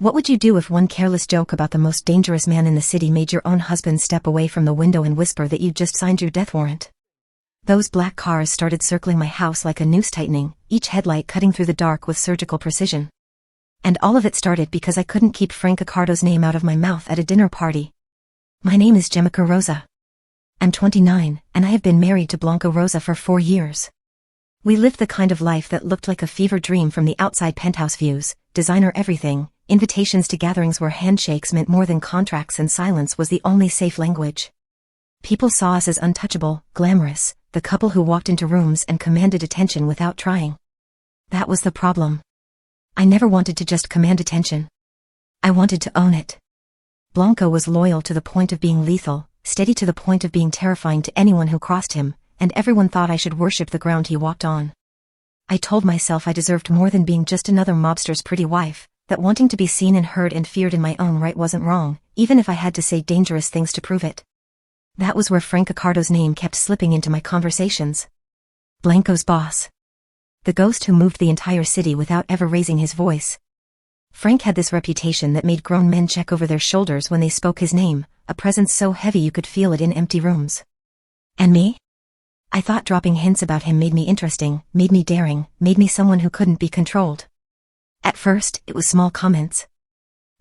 What would you do if one careless joke about the most dangerous man in the city made your own husband step away from the window and whisper that you'd just signed your death warrant? Those black cars started circling my house like a noose tightening, each headlight cutting through the dark with surgical precision. And all of it started because I couldn't keep Frank Accardo's name out of my mouth at a dinner party. My name is Jemica Rosa. I'm 29, and I have been married to Blanca Rosa for 4 years. We lived the kind of life that looked like a fever dream from the outside penthouse views, designer everything, invitations to gatherings where handshakes meant more than contracts and silence was the only safe language. People saw us as untouchable, glamorous, the couple who walked into rooms and commanded attention without trying. That was the problem. I never wanted to just command attention. I wanted to own it. Blanco was loyal to the point of being lethal, steady to the point of being terrifying to anyone who crossed him, and everyone thought I should worship the ground he walked on. I told myself I deserved more than being just another mobster's pretty wife, that wanting to be seen and heard and feared in my own right wasn't wrong, even if I had to say dangerous things to prove it. That was where Frank Accardo's name kept slipping into my conversations. Blanco's boss. The ghost who moved the entire city without ever raising his voice. Frank had this reputation that made grown men check over their shoulders when they spoke his name, a presence so heavy you could feel it in empty rooms. And me? I thought dropping hints about him made me interesting, made me daring, made me someone who couldn't be controlled. At first, it was small comments.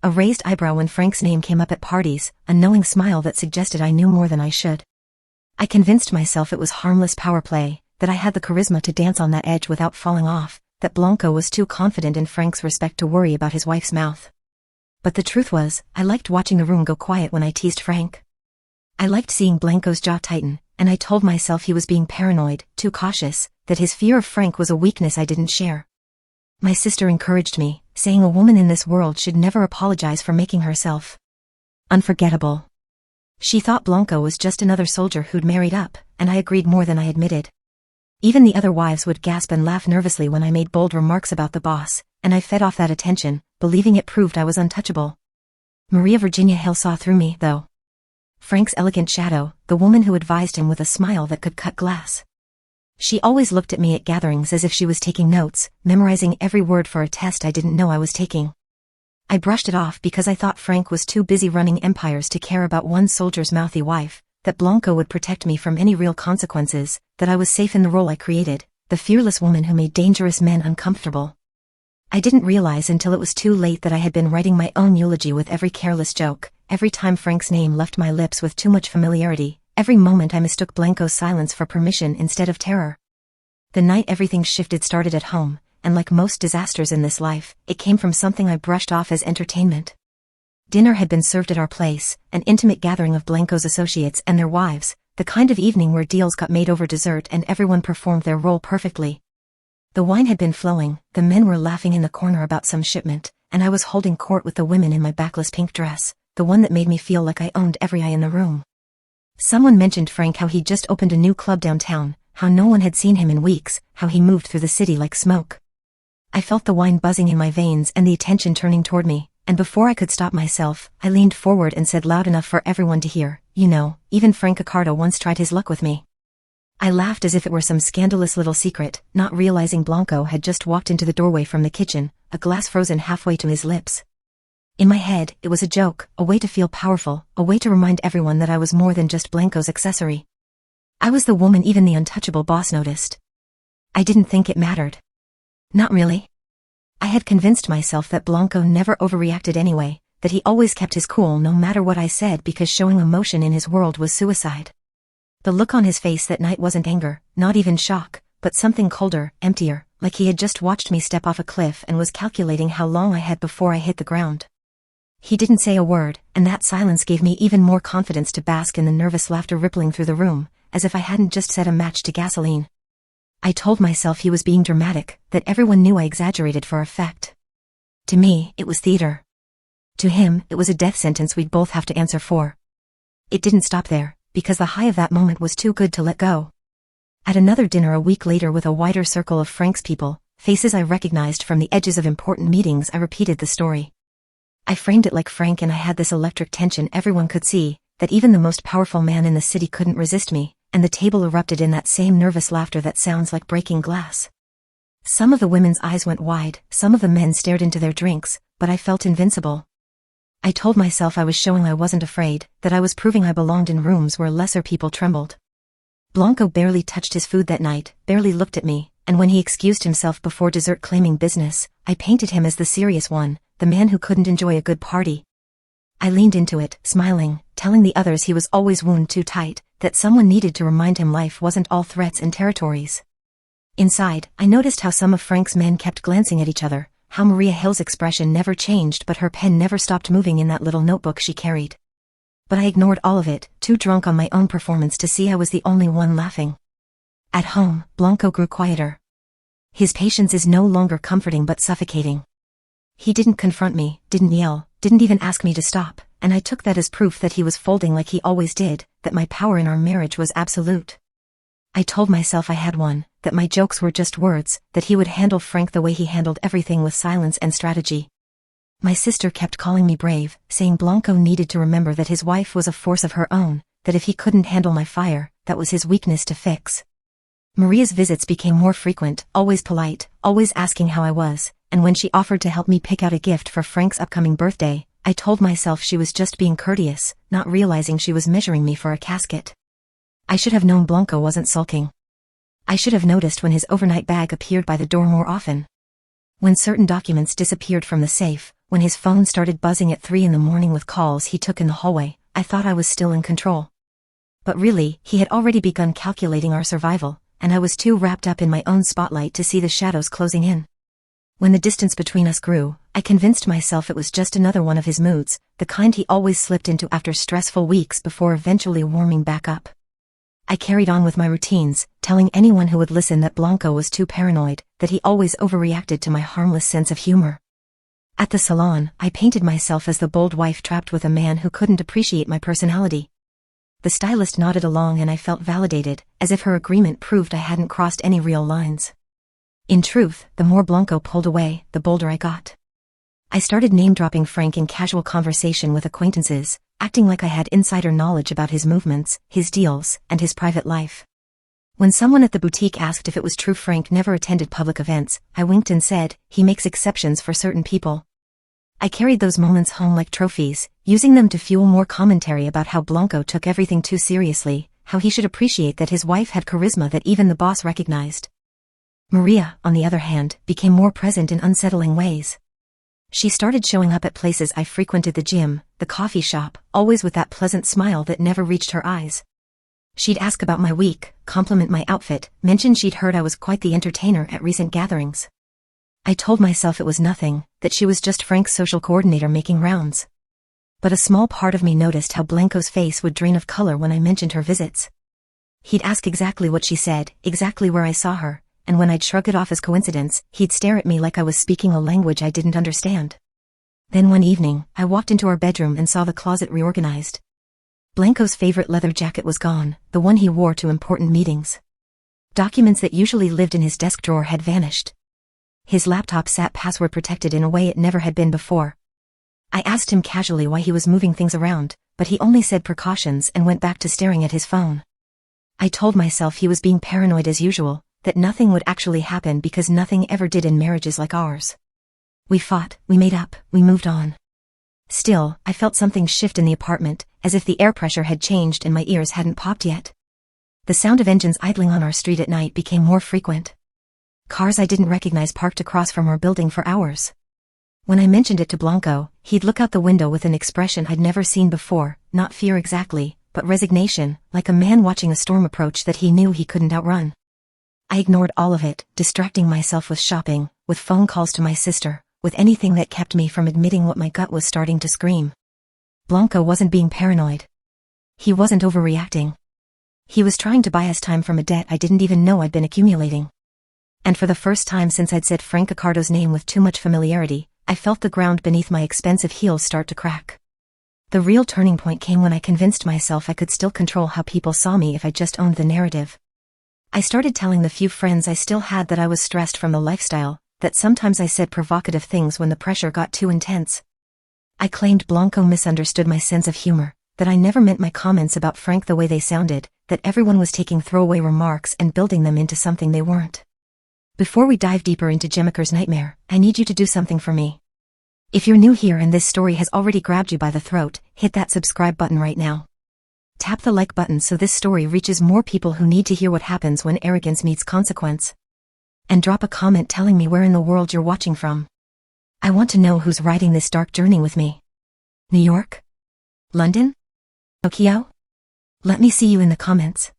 A raised eyebrow when Frank's name came up at parties, a knowing smile that suggested I knew more than I should. I convinced myself it was harmless power play, that I had the charisma to dance on that edge without falling off, that Blanco was too confident in Frank's respect to worry about his wife's mouth. But the truth was, I liked watching the room go quiet when I teased Frank. I liked seeing Blanco's jaw tighten, and I told myself he was being paranoid, too cautious, that his fear of Frank was a weakness I didn't share. My sister encouraged me, saying a woman in this world should never apologize for making herself unforgettable. She thought Blanco was just another soldier who'd married up, and I agreed more than I admitted. Even the other wives would gasp and laugh nervously when I made bold remarks about the boss, and I fed off that attention, believing it proved I was untouchable. Maria Virginia Hill saw through me, though. Frank's elegant shadow, the woman who advised him with a smile that could cut glass. She always looked at me at gatherings as if she was taking notes, memorizing every word for a test I didn't know I was taking. I brushed it off because I thought Frank was too busy running empires to care about one soldier's mouthy wife, that Blanco would protect me from any real consequences, that I was safe in the role I created, the fearless woman who made dangerous men uncomfortable. I didn't realize until it was too late that I had been writing my own eulogy with every careless joke, every time Frank's name left my lips with too much familiarity, every moment I mistook Blanco's silence for permission instead of terror. The night everything shifted started at home, and like most disasters in this life, it came from something I brushed off as entertainment. Dinner had been served at our place, an intimate gathering of Blanco's associates and their wives, the kind of evening where deals got made over dessert and everyone performed their role perfectly. The wine had been flowing, the men were laughing in the corner about some shipment, and I was holding court with the women in my backless pink dress, the one that made me feel like I owned every eye in the room. Someone mentioned Frank, how he just opened a new club downtown, how no one had seen him in weeks, how he moved through the city like smoke. I felt the wine buzzing in my veins and the attention turning toward me, and before I could stop myself, I leaned forward and said loud enough for everyone to hear, "You know, even Frank Accardo once tried his luck with me." I laughed as if it were some scandalous little secret, not realizing Blanco had just walked into the doorway from the kitchen, a glass frozen halfway to his lips. In my head, it was a joke, a way to feel powerful, a way to remind everyone that I was more than just Blanco's accessory. I was the woman even the untouchable boss noticed. I didn't think it mattered. Not really. I had convinced myself that Blanco never overreacted anyway, that he always kept his cool no matter what I said because showing emotion in his world was suicide. The look on his face that night wasn't anger, not even shock, but something colder, emptier, like he had just watched me step off a cliff and was calculating how long I had before I hit the ground. He didn't say a word, and that silence gave me even more confidence to bask in the nervous laughter rippling through the room, as if I hadn't just set a match to gasoline. I told myself he was being dramatic, that everyone knew I exaggerated for effect. To me, it was theater. To him, it was a death sentence we'd both have to answer for. It didn't stop there, because the high of that moment was too good to let go. At another dinner a week later with a wider circle of Frank's people, faces I recognized from the edges of important meetings, I repeated the story. I framed it like Frank and I had this electric tension everyone could see, that even the most powerful man in the city couldn't resist me, and the table erupted in that same nervous laughter that sounds like breaking glass. Some of the women's eyes went wide, some of the men stared into their drinks, but I felt invincible. I told myself I was showing I wasn't afraid, that I was proving I belonged in rooms where lesser people trembled. Blanco barely touched his food that night, barely looked at me, and when he excused himself before dessert claiming business, I painted him as the serious one, the man who couldn't enjoy a good party. I leaned into it, smiling, telling the others he was always wound too tight, that someone needed to remind him life wasn't all threats and territories. Inside, I noticed how some of Frank's men kept glancing at each other, how Maria Hill's expression never changed but her pen never stopped moving in that little notebook she carried. But I ignored all of it, too drunk on my own performance to see I was the only one laughing. At home, Blanco grew quieter. His patience is no longer comforting but suffocating. He didn't confront me, didn't yell, didn't even ask me to stop, and I took that as proof that he was folding like he always did, that my power in our marriage was absolute. I told myself I had one, that my jokes were just words, that he would handle Frank the way he handled everything with silence and strategy. My sister kept calling me brave, saying Blanco needed to remember that his wife was a force of her own, that if he couldn't handle my fire, that was his weakness to fix. Maria's visits became more frequent, always polite, always asking how I was, and when she offered to help me pick out a gift for Frank's upcoming birthday, I told myself she was just being courteous, not realizing she was measuring me for a casket. I should have known Blanco wasn't sulking. I should have noticed when his overnight bag appeared by the door more often. When certain documents disappeared from the safe, when his phone started buzzing at 3 a.m. with calls he took in the hallway, I thought I was still in control. But really, he had already begun calculating our survival, and I was too wrapped up in my own spotlight to see the shadows closing in. When the distance between us grew, I convinced myself it was just another one of his moods, the kind he always slipped into after stressful weeks before eventually warming back up. I carried on with my routines, telling anyone who would listen that Blanco was too paranoid, that he always overreacted to my harmless sense of humor. At the salon, I painted myself as the bold wife trapped with a man who couldn't appreciate my personality. The stylist nodded along and I felt validated, as if her agreement proved I hadn't crossed any real lines. In truth, the more Blanco pulled away, the bolder I got. I started name-dropping Frank in casual conversation with acquaintances, acting like I had insider knowledge about his movements, his deals, and his private life. When someone at the boutique asked if it was true Frank never attended public events, I winked and said, he makes exceptions for certain people. I carried those moments home like trophies, using them to fuel more commentary about how Blanco took everything too seriously, how he should appreciate that his wife had charisma that even the boss recognized. Maria, on the other hand, became more present in unsettling ways. She started showing up at places I frequented, the gym, the coffee shop, always with that pleasant smile that never reached her eyes. She'd ask about my week, compliment my outfit, mention she'd heard I was quite the entertainer at recent gatherings. I told myself it was nothing, that she was just Frank's social coordinator making rounds. But a small part of me noticed how Blanco's face would drain of color when I mentioned her visits. He'd ask exactly what she said, exactly where I saw her, and when I'd shrug it off as coincidence, he'd stare at me like I was speaking a language I didn't understand. Then one evening, I walked into our bedroom and saw the closet reorganized. Blanco's favorite leather jacket was gone, the one he wore to important meetings. Documents that usually lived in his desk drawer had vanished. His laptop sat password protected in a way it never had been before. I asked him casually why he was moving things around, but he only said precautions and went back to staring at his phone. I told myself he was being paranoid as usual, that nothing would actually happen because nothing ever did in marriages like ours. We fought, we made up, we moved on. Still, I felt something shift in the apartment, as if the air pressure had changed and my ears hadn't popped yet. The sound of engines idling on our street at night became more frequent. Cars I didn't recognize parked across from our building for hours. When I mentioned it to Blanco, he'd look out the window with an expression I'd never seen before, not fear exactly, but resignation, like a man watching a storm approach that he knew he couldn't outrun. I ignored all of it, distracting myself with shopping, with phone calls to my sister, with anything that kept me from admitting what my gut was starting to scream. Blanco wasn't being paranoid. He wasn't overreacting. He was trying to buy us time from a debt I didn't even know I'd been accumulating. And for the first time since I'd said Frank Accardo's name with too much familiarity, I felt the ground beneath my expensive heels start to crack. The real turning point came when I convinced myself I could still control how people saw me if I just owned the narrative. I started telling the few friends I still had that I was stressed from the lifestyle, that sometimes I said provocative things when the pressure got too intense. I claimed Blanco misunderstood my sense of humor, that I never meant my comments about Frank the way they sounded, that everyone was taking throwaway remarks and building them into something they weren't. Before we dive deeper into Jemiker's nightmare, I need you to do something for me. If you're new here and this story has already grabbed you by the throat, hit that subscribe button right now. Tap the like button so this story reaches more people who need to hear what happens when arrogance meets consequence. And drop a comment telling me where in the world you're watching from. I want to know who's riding this dark journey with me. New York? London? Tokyo? Let me see you in the comments.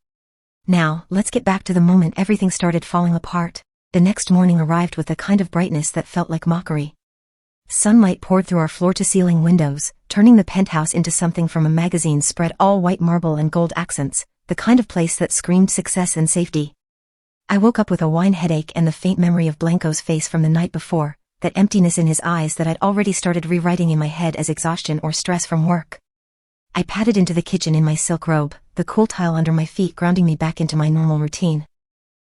Now, let's get back to the moment everything started falling apart. The next morning arrived with a kind of brightness that felt like mockery. Sunlight poured through our floor-to-ceiling windows, turning the penthouse into something from a magazine spread all white marble and gold accents, the kind of place that screamed success and safety. I woke up with a wine headache and the faint memory of Blanco's face from the night before, that emptiness in his eyes that I'd already started rewriting in my head as exhaustion or stress from work. I padded into the kitchen in my silk robe, the cool tile under my feet grounding me back into my normal routine.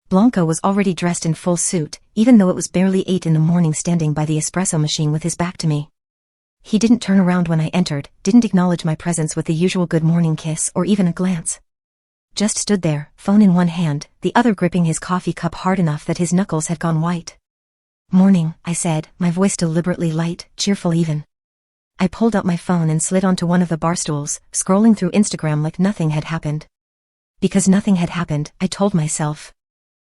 Blanco was already dressed in full suit, even though it was barely 8 in the morning, standing by the espresso machine with his back to me. He didn't turn around when I entered, didn't acknowledge my presence with the usual good morning kiss or even a glance. Just stood there, phone in one hand, the other gripping his coffee cup hard enough that his knuckles had gone white. "Morning," I said, my voice deliberately light, cheerful even. I pulled out my phone and slid onto one of the bar stools, scrolling through Instagram like nothing had happened. Because nothing had happened, I told myself.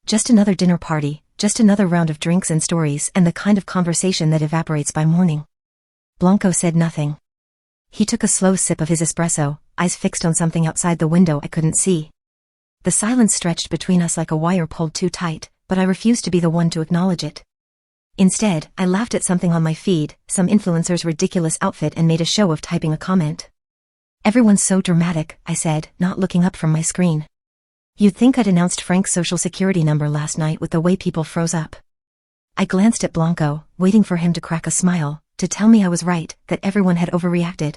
Just another dinner party, just another round of drinks and stories and the kind of conversation that evaporates by morning. Blanco said nothing. He took a slow sip of his espresso, eyes fixed on something outside the window I couldn't see. The silence stretched between us like a wire pulled too tight, but I refused to be the one to acknowledge it. Instead, I laughed at something on my feed, some influencer's ridiculous outfit, and made a show of typing a comment. "Everyone's so dramatic," I said, not looking up from my screen. "You'd think I'd announced Frank's social security number last night with the way people froze up." I glanced at Blanco, waiting for him to crack a smile, to tell me I was right, that everyone had overreacted.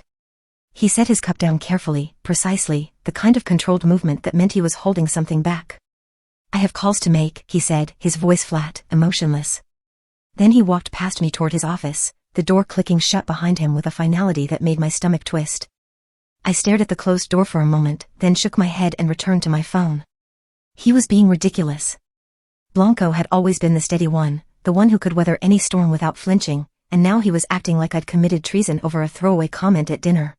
He set his cup down carefully, precisely, the kind of controlled movement that meant he was holding something back. "I have calls to make," he said, his voice flat, emotionless. Then he walked past me toward his office, the door clicking shut behind him with a finality that made my stomach twist. I stared at the closed door for a moment, then shook my head and returned to my phone. He was being ridiculous. Blanco had always been the steady one, the one who could weather any storm without flinching, and now he was acting like I'd committed treason over a throwaway comment at dinner.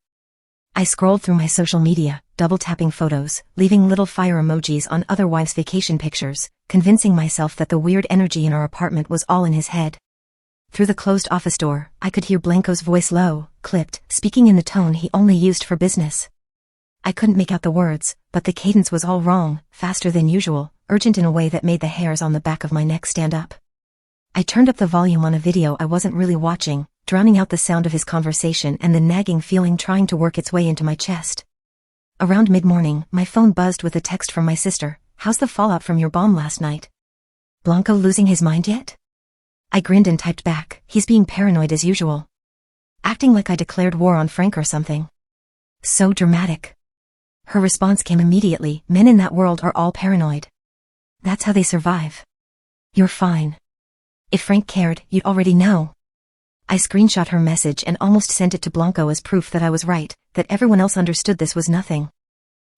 I scrolled through my social media, double-tapping photos, leaving little fire emojis on other wives' vacation pictures, convincing myself that the weird energy in our apartment was all in his head. Through the closed office door, I could hear Blanco's voice low, clipped, speaking in the tone he only used for business. I couldn't make out the words, but the cadence was all wrong, faster than usual, urgent in a way that made the hairs on the back of my neck stand up. I turned up the volume on a video I wasn't really watching, drowning out the sound of his conversation and the nagging feeling trying to work its way into my chest. Around mid-morning, my phone buzzed with a text from my sister. "How's the fallout from your bomb last night? Blanco losing his mind yet?" I grinned and typed back, "He's being paranoid as usual. Acting like I declared war on Frank or something. So dramatic." Her response came immediately, "Men in that world are all paranoid. That's how they survive. You're fine. If Frank cared, you'd already know." I screenshot her message and almost sent it to Blanco as proof that I was right, that everyone else understood this was nothing.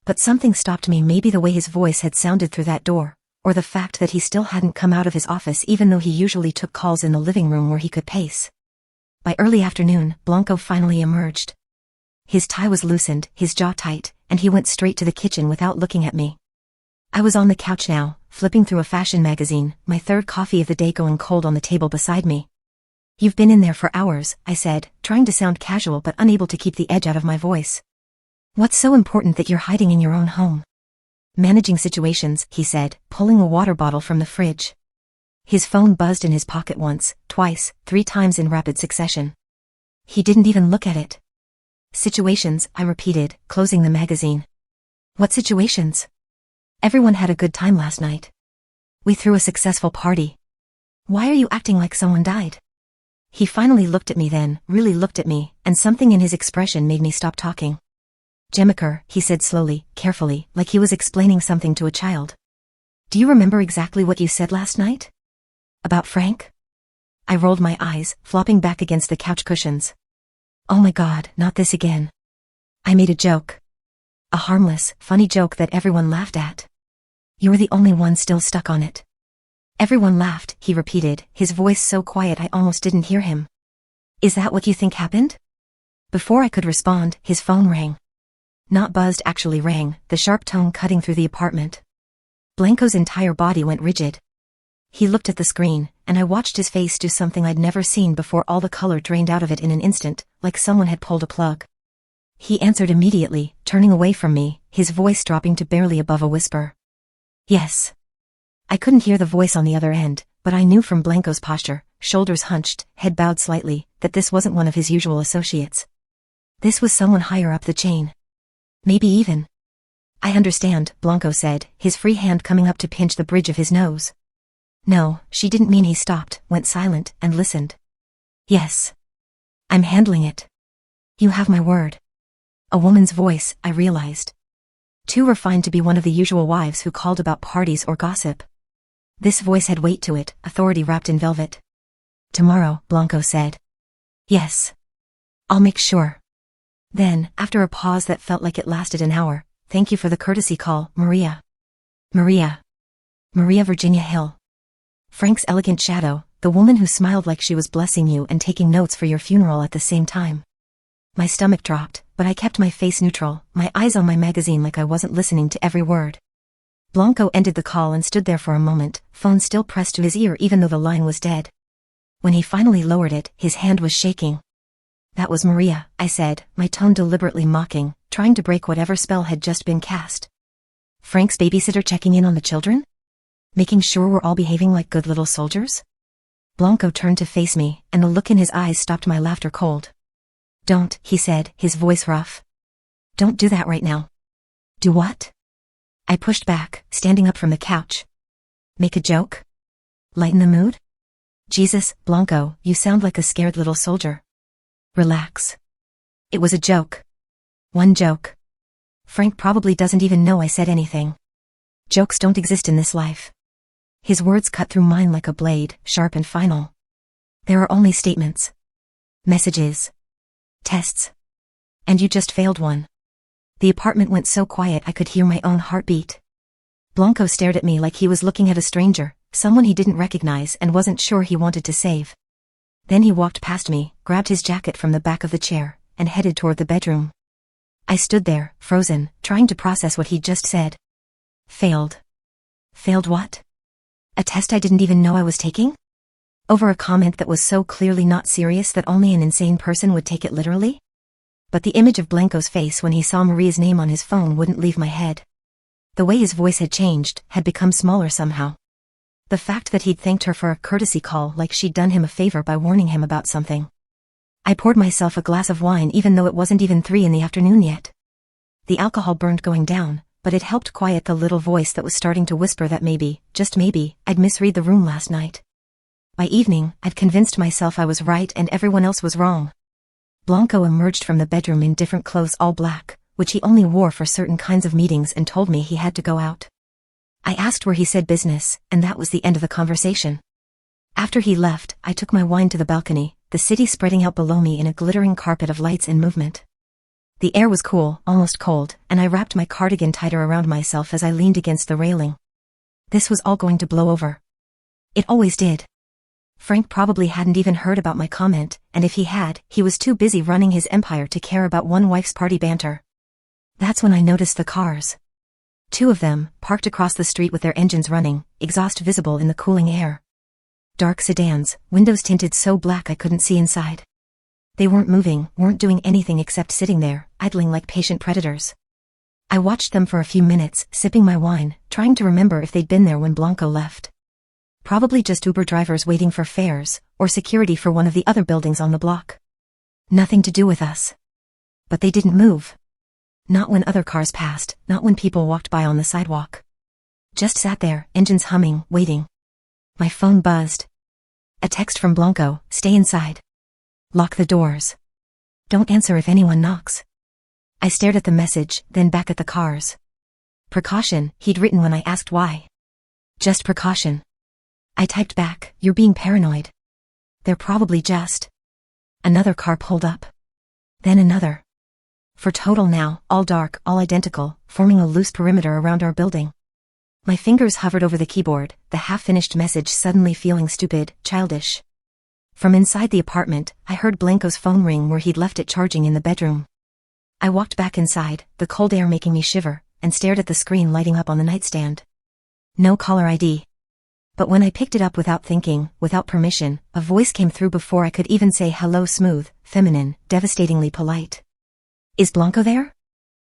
But something stopped me, maybe the way his voice had sounded through that door, or the fact that he still hadn't come out of his office even though he usually took calls in the living room where he could pace. By early afternoon, Blanco finally emerged. His tie was loosened, his jaw tight, and he went straight to the kitchen without looking at me. I was on the couch now, flipping through a fashion magazine, my third coffee of the day going cold on the table beside me. "You've been in there for hours," I said, trying to sound casual but unable to keep the edge out of my voice. "What's so important that you're hiding in your own home?" "Managing situations," he said, pulling a water bottle from the fridge. His phone buzzed in his pocket once, twice, 3 times in rapid succession. He didn't even look at it. "Situations," I repeated, closing the magazine. "What situations?" "Everyone had a good time last night. We threw a successful party." "Why are you acting like someone died?" He finally looked at me then, really looked at me, and something in his expression made me stop talking. "Jemiker," he said slowly, carefully, like he was explaining something to a child. "Do you remember exactly what you said last night? About Frank?" I rolled my eyes, flopping back against the couch cushions. "Oh my God, not this again." I made a joke. A harmless, funny joke that everyone laughed at. "You were the only one still stuck on it." "Everyone laughed," he repeated, his voice so quiet I almost didn't hear him. Is that what you think happened? Before I could respond, his phone rang. Not buzzed, actually rang, the sharp tone cutting through the apartment. Blanco's entire body went rigid. He looked at the screen, and I watched his face do something I'd never seen before. All the color drained out of it in an instant, like someone had pulled a plug. He answered immediately, turning away from me, his voice dropping to barely above a whisper. Yes. I couldn't hear the voice on the other end, but I knew from Blanco's posture, shoulders hunched, head bowed slightly, that this wasn't one of his usual associates. This was someone higher up the chain. Maybe even. I understand, Blanco said, his free hand coming up to pinch the bridge of his nose. No, she didn't mean. He stopped, went silent, and listened. Yes. I'm handling it. You have my word. A woman's voice, I realized. Too refined to be one of the usual wives who called about parties or gossip. This voice had weight to it, authority wrapped in velvet. Tomorrow, Blanco said. Yes. I'll make sure. Then, after a pause that felt like it lasted an hour, thank you for the courtesy call, Maria. Maria. Maria Virginia Hill. Frank's elegant shadow, the woman who smiled like she was blessing you and taking notes for your funeral at the same time. My stomach dropped, but I kept my face neutral, my eyes on my magazine like I wasn't listening to every word. Blanco ended the call and stood there for a moment, phone still pressed to his ear even though the line was dead. When he finally lowered it, his hand was shaking. That was Maria, I said, my tone deliberately mocking, trying to break whatever spell had just been cast. Frank's babysitter checking in on the children? Making sure we're all behaving like good little soldiers? Blanco turned to face me, and the look in his eyes stopped my laughter cold. Don't, he said, his voice rough. Don't do that right now. Do what? I pushed back, standing up from the couch. Make a joke? Lighten the mood? Jesus, Blanco, you sound like a scared little soldier. Relax. It was a joke. One joke. Frank probably doesn't even know I said anything. Jokes don't exist in this life. His words cut through mine like a blade, sharp and final. There are only statements. Messages. Tests. And you just failed one. The apartment went so quiet I could hear my own heartbeat. Blanco stared at me like he was looking at a stranger, someone he didn't recognize and wasn't sure he wanted to save. Then he walked past me, grabbed his jacket from the back of the chair, and headed toward the bedroom. I stood there, frozen, trying to process what he'd just said. Failed. Failed what? A test I didn't even know I was taking? Over a comment that was so clearly not serious that only an insane person would take it literally? But the image of Blanco's face when he saw Maria's name on his phone wouldn't leave my head. The way his voice had changed, had become smaller somehow. The fact that he'd thanked her for a courtesy call like she'd done him a favor by warning him about something. I poured myself a glass of wine even though it wasn't even 3 in the afternoon yet. The alcohol burned going down, but it helped quiet the little voice that was starting to whisper that maybe, just maybe, I'd misread the room last night. By evening, I'd convinced myself I was right and everyone else was wrong. Blanco emerged from the bedroom in different clothes, all black, which he only wore for certain kinds of meetings, and told me he had to go out. I asked where he said business, and that was the end of the conversation. After he left, I took my wine to the balcony, the city spreading out below me in a glittering carpet of lights and movement. The air was cool, almost cold, and I wrapped my cardigan tighter around myself as I leaned against the railing. This was all going to blow over. It always did. Frank probably hadn't even heard about my comment, and if he had, he was too busy running his empire to care about one wife's party banter. That's when I noticed the cars. 2 of them, parked across the street with their engines running, exhaust visible in the cooling air. Dark sedans, windows tinted so black I couldn't see inside. They weren't moving, weren't doing anything except sitting there, idling like patient predators. I watched them for a few minutes, sipping my wine, trying to remember if they'd been there when Blanco left. Probably just Uber drivers waiting for fares, or security for one of the other buildings on the block. Nothing to do with us. But they didn't move. Not when other cars passed, not when people walked by on the sidewalk. Just sat there, engines humming, waiting. My phone buzzed. A text from Blanco, stay inside. Lock the doors. Don't answer if anyone knocks. I stared at the message, then back at the cars. Precaution, he'd written when I asked why. Just precaution. I typed back, you're being paranoid. They're probably just. Another car pulled up. Then another. For total now, all dark, all identical, forming a loose perimeter around our building. My fingers hovered over the keyboard, the half-finished message suddenly feeling stupid, childish. From inside the apartment, I heard Blanco's phone ring where he'd left it charging in the bedroom. I walked back inside, the cold air making me shiver, and stared at the screen lighting up on the nightstand. No caller ID. But when I picked it up without thinking, without permission, a voice came through before I could even say hello. Smooth, feminine, devastatingly polite. "Is Blanco there?"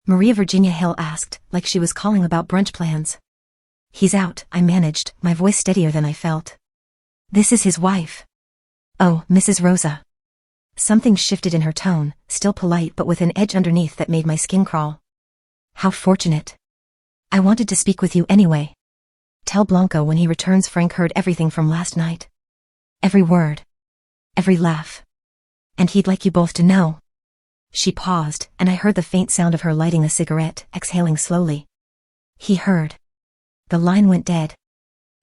Maria Virginia Hill asked, like she was calling about brunch plans. "He's out," I managed, my voice steadier than I felt. "This is his wife." "Oh, Mrs. Rosa." Something shifted in her tone, still polite but with an edge underneath that made my skin crawl. "How fortunate. I wanted to speak with you anyway. Tell Blanco when he returns Frank heard everything from last night. Every word. Every laugh. And he'd like you both to know." She paused, and I heard the faint sound of her lighting a cigarette, exhaling slowly. "He heard." The line went dead.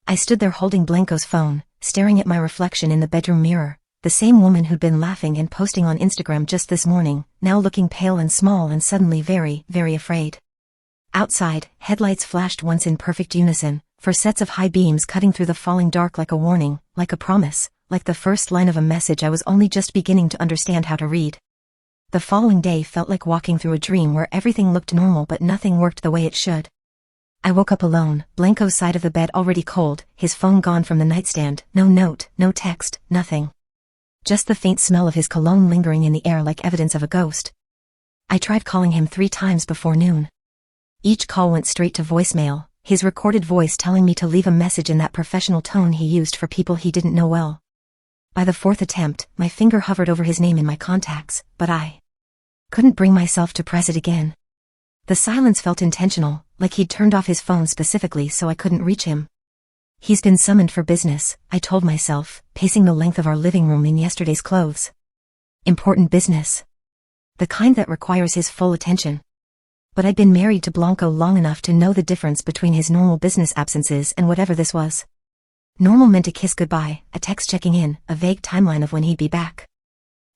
I stood there holding Blanco's phone, staring at my reflection in the bedroom mirror, the same woman who'd been laughing and posting on Instagram just this morning, now looking pale and small and suddenly very, very afraid. Outside, headlights flashed once in perfect unison, for sets of high beams cutting through the falling dark like a warning, like a promise, like the first line of a message I was only just beginning to understand how to read. The following day felt like walking through a dream where everything looked normal but nothing worked the way it should. I woke up alone, Blanco's side of the bed already cold, his phone gone from the nightstand, no note, no text, nothing. Just the faint smell of his cologne lingering in the air like evidence of a ghost. I tried calling him 3 times before noon. Each call went straight to voicemail, his recorded voice telling me to leave a message in that professional tone he used for people he didn't know well. By the 4th attempt, my finger hovered over his name in my contacts, but I couldn't bring myself to press it again. The silence felt intentional, like he'd turned off his phone specifically so I couldn't reach him. "He's been summoned for business," I told myself, pacing the length of our living room in yesterday's clothes. Important business. The kind that requires his full attention. But I'd been married to Blanco long enough to know the difference between his normal business absences and whatever this was. Normal meant a kiss goodbye, a text checking in, a vague timeline of when he'd be back.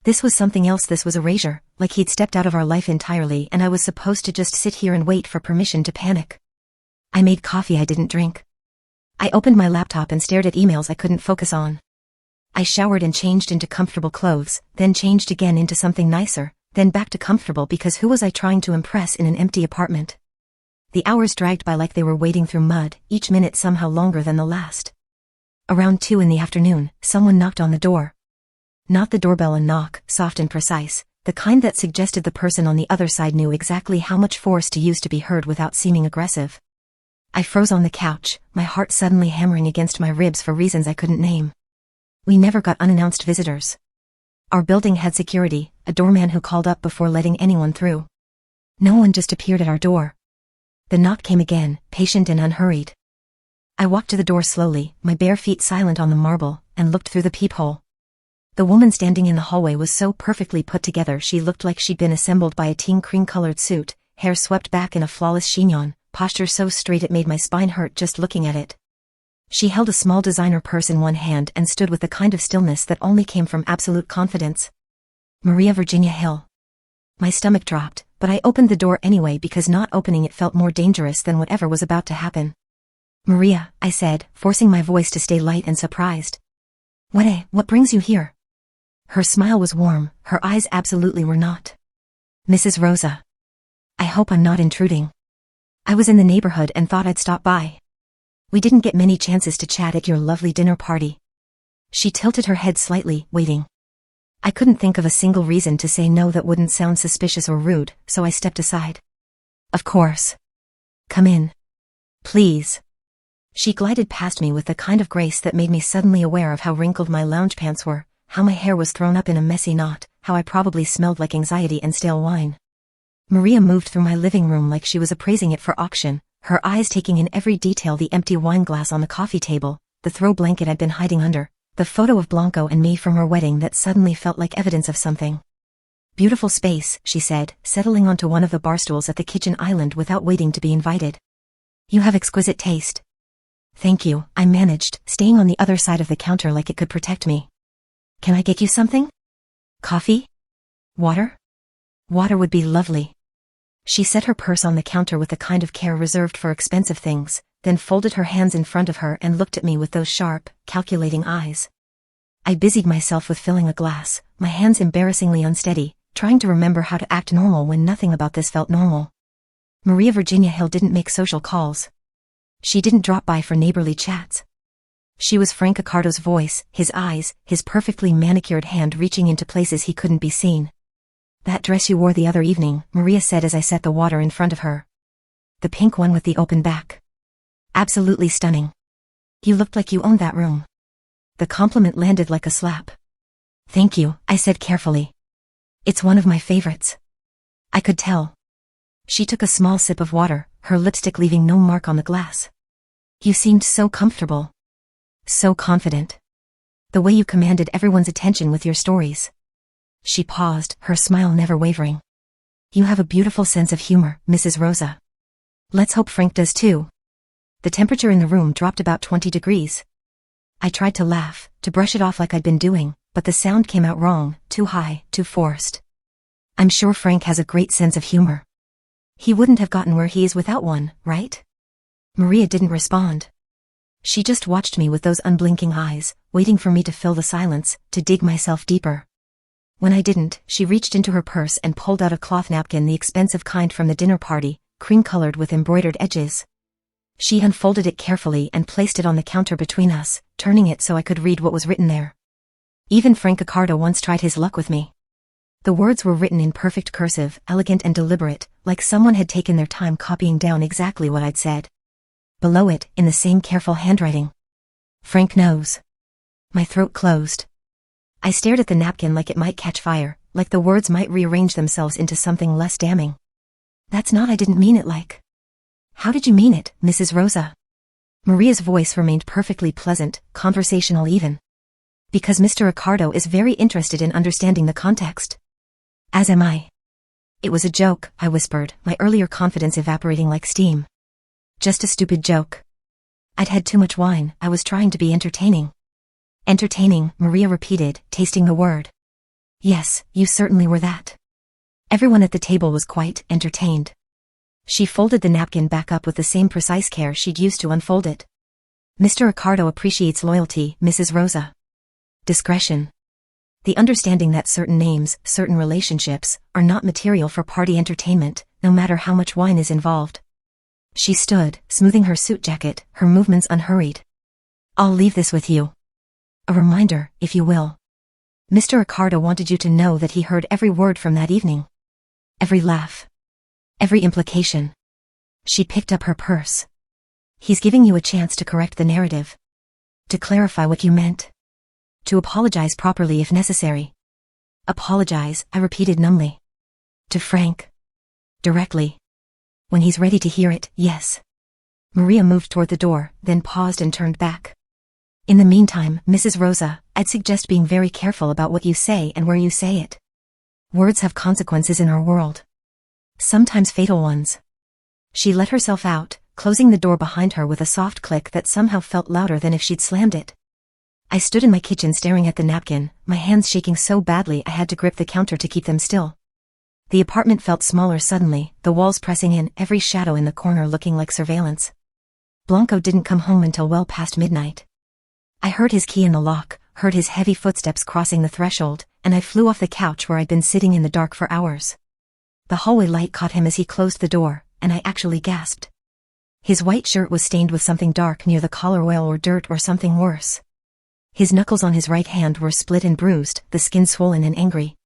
This was something else. This was erasure, like he'd stepped out of our life entirely and I was supposed to just sit here and wait for permission to panic. I made coffee I didn't drink. I opened my laptop and stared at emails I couldn't focus on. I showered and changed into comfortable clothes, then changed again into something nicer, then back to comfortable because who was I trying to impress in an empty apartment? The hours dragged by like they were wading through mud, each minute somehow longer than the last. Around 2 in the afternoon, someone knocked on the door. Not the doorbell and knock, soft and precise, the kind that suggested the person on the other side knew exactly how much force to use to be heard without seeming aggressive. I froze on the couch, my heart suddenly hammering against my ribs for reasons I couldn't name. We never got unannounced visitors. Our building had security, a doorman who called up before letting anyone through. No one just appeared at our door. The knock came again, patient and unhurried. I walked to the door slowly, my bare feet silent on the marble, and looked through the peephole. The woman standing in the hallway was so perfectly put together she looked like she'd been assembled by a teen cream-colored suit, hair swept back in a flawless chignon, posture so straight it made my spine hurt just looking at it. She held a small designer purse in one hand and stood with the kind of stillness that only came from absolute confidence. Maria Virginia Hill. My stomach dropped, but I opened the door anyway because not opening it felt more dangerous than whatever was about to happen. "Maria," I said, forcing my voice to stay light and surprised. What brings you here?" Her smile was warm, her eyes absolutely were not. "Mrs. Rosa. I hope I'm not intruding. I was in the neighborhood and thought I'd stop by. We didn't get many chances to chat at your lovely dinner party." She tilted her head slightly, waiting. I couldn't think of a single reason to say no that wouldn't sound suspicious or rude, so I stepped aside. "Of course. Come in. Please." She glided past me with the kind of grace that made me suddenly aware of how wrinkled my lounge pants were, how my hair was thrown up in a messy knot, how I probably smelled like anxiety and stale wine. Maria moved through my living room like she was appraising it for auction, her eyes taking in every detail: the empty wine glass on the coffee table, the throw blanket I'd been hiding under, the photo of Blanco and me from her wedding that suddenly felt like evidence of something. "Beautiful space," she said, settling onto one of the bar stools at the kitchen island without waiting to be invited. "You have exquisite taste." "Thank you," I managed, staying on the other side of the counter like it could protect me. "Can I get you something? Coffee? Water?" "Water would be lovely." She set her purse on the counter with the kind of care reserved for expensive things, then folded her hands in front of her and looked at me with those sharp, calculating eyes. I busied myself with filling a glass, my hands embarrassingly unsteady, trying to remember how to act normal when nothing about this felt normal. Maria Virginia Hill didn't make social calls. She didn't drop by for neighborly chats. She was Frank Accardo's voice, his eyes, his perfectly manicured hand reaching into places he couldn't be seen. "That dress you wore the other evening," Maria said as I set the water in front of her. "The pink one with the open back. Absolutely stunning. You looked like you owned that room." The compliment landed like a slap. "Thank you," I said carefully. "It's one of my favorites." I could tell. She took a small sip of water, her lipstick leaving no mark on the glass. "You seemed so comfortable. So confident. The way you commanded everyone's attention with your stories." She paused, her smile never wavering. "You have a beautiful sense of humor, Mrs. Rosa. Let's hope Frank does too." The temperature in the room dropped about 20 degrees. I tried to laugh, to brush it off like I'd been doing, but the sound came out wrong, too high, too forced. "I'm sure Frank has a great sense of humor. He wouldn't have gotten where he is without one, right?" Maria didn't respond. She just watched me with those unblinking eyes, waiting for me to fill the silence, to dig myself deeper. When I didn't, she reached into her purse and pulled out a cloth napkin, the expensive kind from the dinner party, cream-colored with embroidered edges. She unfolded it carefully and placed it on the counter between us, turning it so I could read what was written there. "Even Frank Accardo once tried his luck with me." The words were written in perfect cursive, elegant and deliberate, like someone had taken their time copying down exactly what I'd said. Below it, in the same careful handwriting, "Frank knows." My throat closed. I stared at the napkin like it might catch fire, like the words might rearrange themselves into something less damning. "That's not, I didn't mean it like." "How did you mean it, Mrs. Rosa?" Maria's voice remained perfectly pleasant, conversational even. "Because Mr. Accardo is very interested in understanding the context. As am I." "It was a joke," I whispered, my earlier confidence evaporating like steam. "Just a stupid joke. I'd had too much wine, I was trying to be entertaining." "Entertaining," Maria repeated, tasting the word. "Yes, you certainly were that." Everyone at the table was quite entertained. She folded the napkin back up with the same precise care she'd used to unfold it. "Mr. Accardo appreciates loyalty, Mrs. Rosa. Discretion. The understanding that certain names, certain relationships, are not material for party entertainment, no matter how much wine is involved." She stood, smoothing her suit jacket, her movements unhurried. "I'll leave this with you. A reminder, if you will. Mr. Accardo wanted you to know that he heard every word from that evening. Every laugh. Every implication." She picked up her purse. "He's giving you a chance to correct the narrative. To clarify what you meant. To apologize properly if necessary." "Apologize," I repeated numbly. "To Frank. Directly. When he's ready to hear it, yes." Maria moved toward the door, then paused and turned back. "In the meantime, Mrs. Rosa, I'd suggest being very careful about what you say and where you say it. Words have consequences in our world. Sometimes fatal ones." She let herself out, closing the door behind her with a soft click that somehow felt louder than if she'd slammed it. I stood in my kitchen staring at the napkin, my hands shaking so badly I had to grip the counter to keep them still. The apartment felt smaller suddenly, the walls pressing in, every shadow in the corner looking like surveillance. Blanco didn't come home until well past midnight. I heard his key in the lock, heard his heavy footsteps crossing the threshold, and I flew off the couch where I'd been sitting in the dark for hours. The hallway light caught him as he closed the door, and I actually gasped. His white shirt was stained with something dark near the collar, oil or dirt or something worse. His knuckles on his right hand were split and bruised, the skin swollen and angry.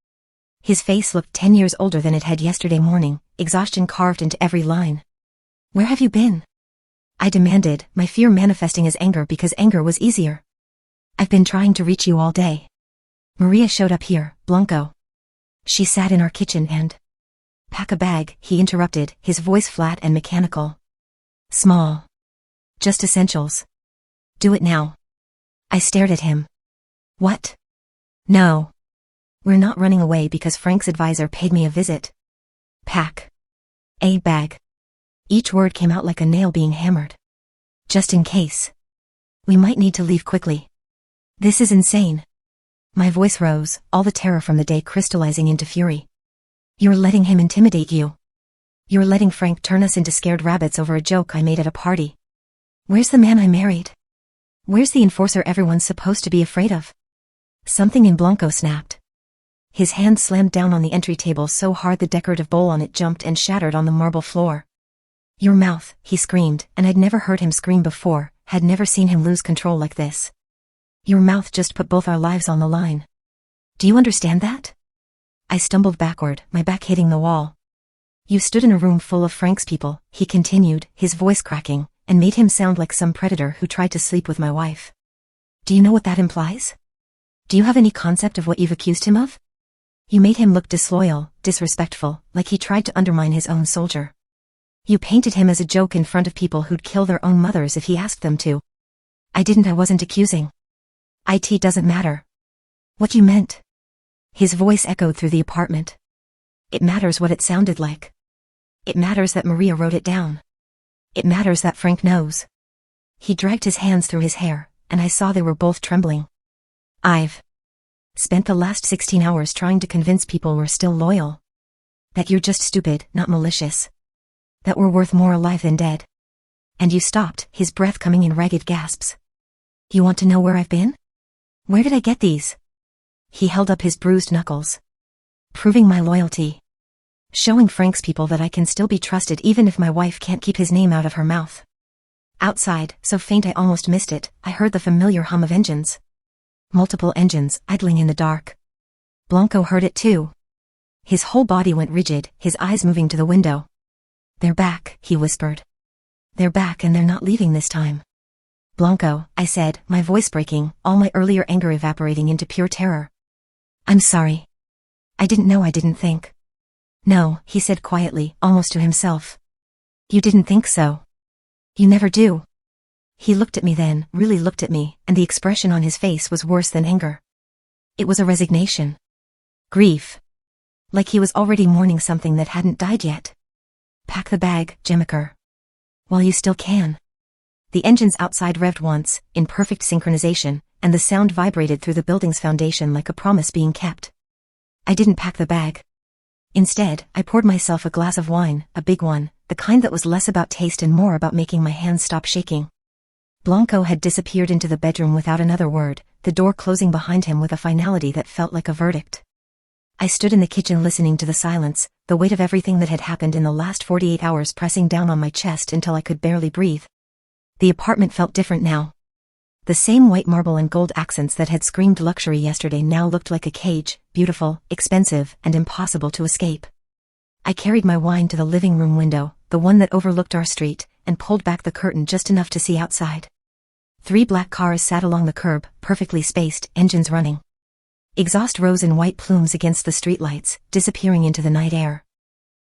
His face looked 10 years older than it had yesterday morning, exhaustion carved into every line. "Where have you been?" I demanded, my fear manifesting as anger because anger was easier. "I've been trying to reach you all day. Maria showed up here, Blanco. She sat in our kitchen and—" "Pack a bag," he interrupted, his voice flat and mechanical. "Small. Just essentials. Do it now." I stared at him. "What?" "No. We're not running away because Frank's advisor paid me a visit. Pack a bag." Each word came out like a nail being hammered. "Just in case. We might need to leave quickly. This is insane." My voice rose, all the terror from the day crystallizing into fury. "You're letting him intimidate you. You're letting Frank turn us into scared rabbits over a joke I made at a party. Where's the man I married? Where's the enforcer everyone's supposed to be afraid of?" Something in Blanco snapped. His hand slammed down on the entry table so hard the decorative bowl on it jumped and shattered on the marble floor. "Your mouth," he screamed, and I'd never heard him scream before, had never seen him lose control like this. "Your mouth just put both our lives on the line. Do you understand that?" I stumbled backward, my back hitting the wall. "You stood in a room full of Frank's people," he continued, his voice cracking, and made him sound like some predator who tried to sleep with my wife. "Do you know what that implies? Do you have any concept of what you've accused him of? You made him look disloyal, disrespectful, like he tried to undermine his own soldier. You painted him as a joke in front of people who'd kill their own mothers if he asked them to." I wasn't accusing. "It doesn't matter. What you meant." His voice echoed through the apartment. "It matters what it sounded like. It matters that Maria wrote it down. It matters that Frank knows." He dragged his hands through his hair, and I saw they were both trembling. "I've spent the last 16 hours trying to convince people we're still loyal. That you're just stupid, not malicious. That we're worth more alive than dead. And you stopped," his breath coming in ragged gasps. "You want to know where I've been? Where did I get these?" He held up his bruised knuckles. "Proving my loyalty. Showing Frank's people that I can still be trusted even if my wife can't keep his name out of her mouth." Outside, so faint I almost missed it, I heard the familiar hum of engines. Multiple engines, idling in the dark. Blanco heard it too. His whole body went rigid, his eyes moving to the window. "They're back," he whispered. "They're back and they're not leaving this time." "Blanco," I said, my voice breaking, all my earlier anger evaporating into pure terror. "I'm sorry. I didn't think." "No," he said quietly, almost to himself. "You didn't think so. You never do." He looked at me then, really looked at me, and the expression on his face was worse than anger. It was a resignation. Grief. Like he was already mourning something that hadn't died yet. "Pack the bag, Jemiker. While you still can." The engines outside revved once, in perfect synchronization, and the sound vibrated through the building's foundation like a promise being kept. I didn't pack the bag. Instead, I poured myself a glass of wine, a big one, the kind that was less about taste and more about making my hands stop shaking. Blanco had disappeared into the bedroom without another word, the door closing behind him with a finality that felt like a verdict. I stood in the kitchen listening to the silence, the weight of everything that had happened in the last 48 hours pressing down on my chest until I could barely breathe. The apartment felt different now. The same white marble and gold accents that had screamed luxury yesterday now looked like a cage, beautiful, expensive, and impossible to escape. I carried my wine to the living room window, the one that overlooked our street, and pulled back the curtain just enough to see outside. 3 black cars sat along the curb, perfectly spaced, engines running. Exhaust rose in white plumes against the streetlights, disappearing into the night air.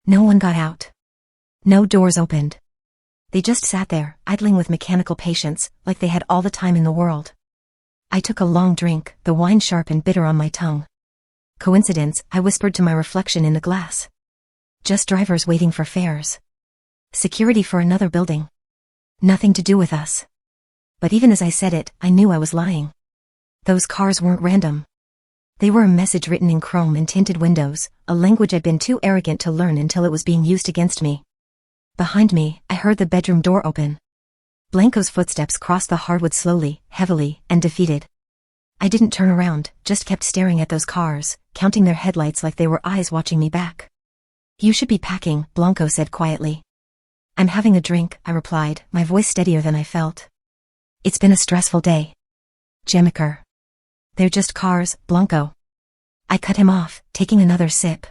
No one got out. No doors opened. They just sat there, idling with mechanical patience, like they had all the time in the world. I took a long drink, the wine sharp and bitter on my tongue. Coincidence, I whispered to my reflection in the glass. Just drivers waiting for fares. Security for another building. Nothing to do with us. But even as I said it, I knew I was lying. Those cars weren't random. They were a message written in chrome and tinted windows, a language I'd been too arrogant to learn until it was being used against me. Behind me, I heard the bedroom door open. Blanco's footsteps crossed the hardwood slowly, heavily, and defeated. I didn't turn around, just kept staring at those cars, counting their headlights like they were eyes watching me back. "You should be packing," Blanco said quietly. "I'm having a drink," I replied, my voice steadier than I felt. "It's been a stressful day. Jemiker." "They're just cars, Blanco." I cut him off, taking another sip.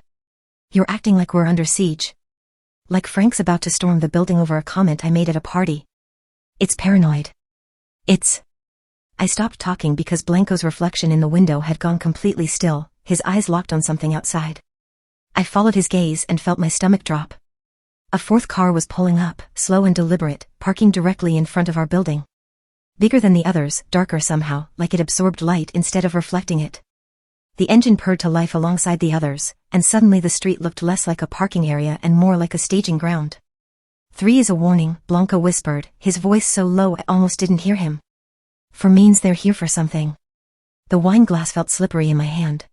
"You're acting like we're under siege. Like Frank's about to storm the building over a comment I made at a party. It's paranoid. It's..." I stopped talking because Blanco's reflection in the window had gone completely still, his eyes locked on something outside. I followed his gaze and felt my stomach drop. A 4th car was pulling up, slow and deliberate, parking directly in front of our building. Bigger than the others, darker somehow, like it absorbed light instead of reflecting it. The engine purred to life alongside the others, and suddenly the street looked less like a parking area and more like a staging ground. 3 is a warning," Blanco whispered, his voice so low I almost didn't hear him. "4 means they're here for something." The wine glass felt slippery in my hand.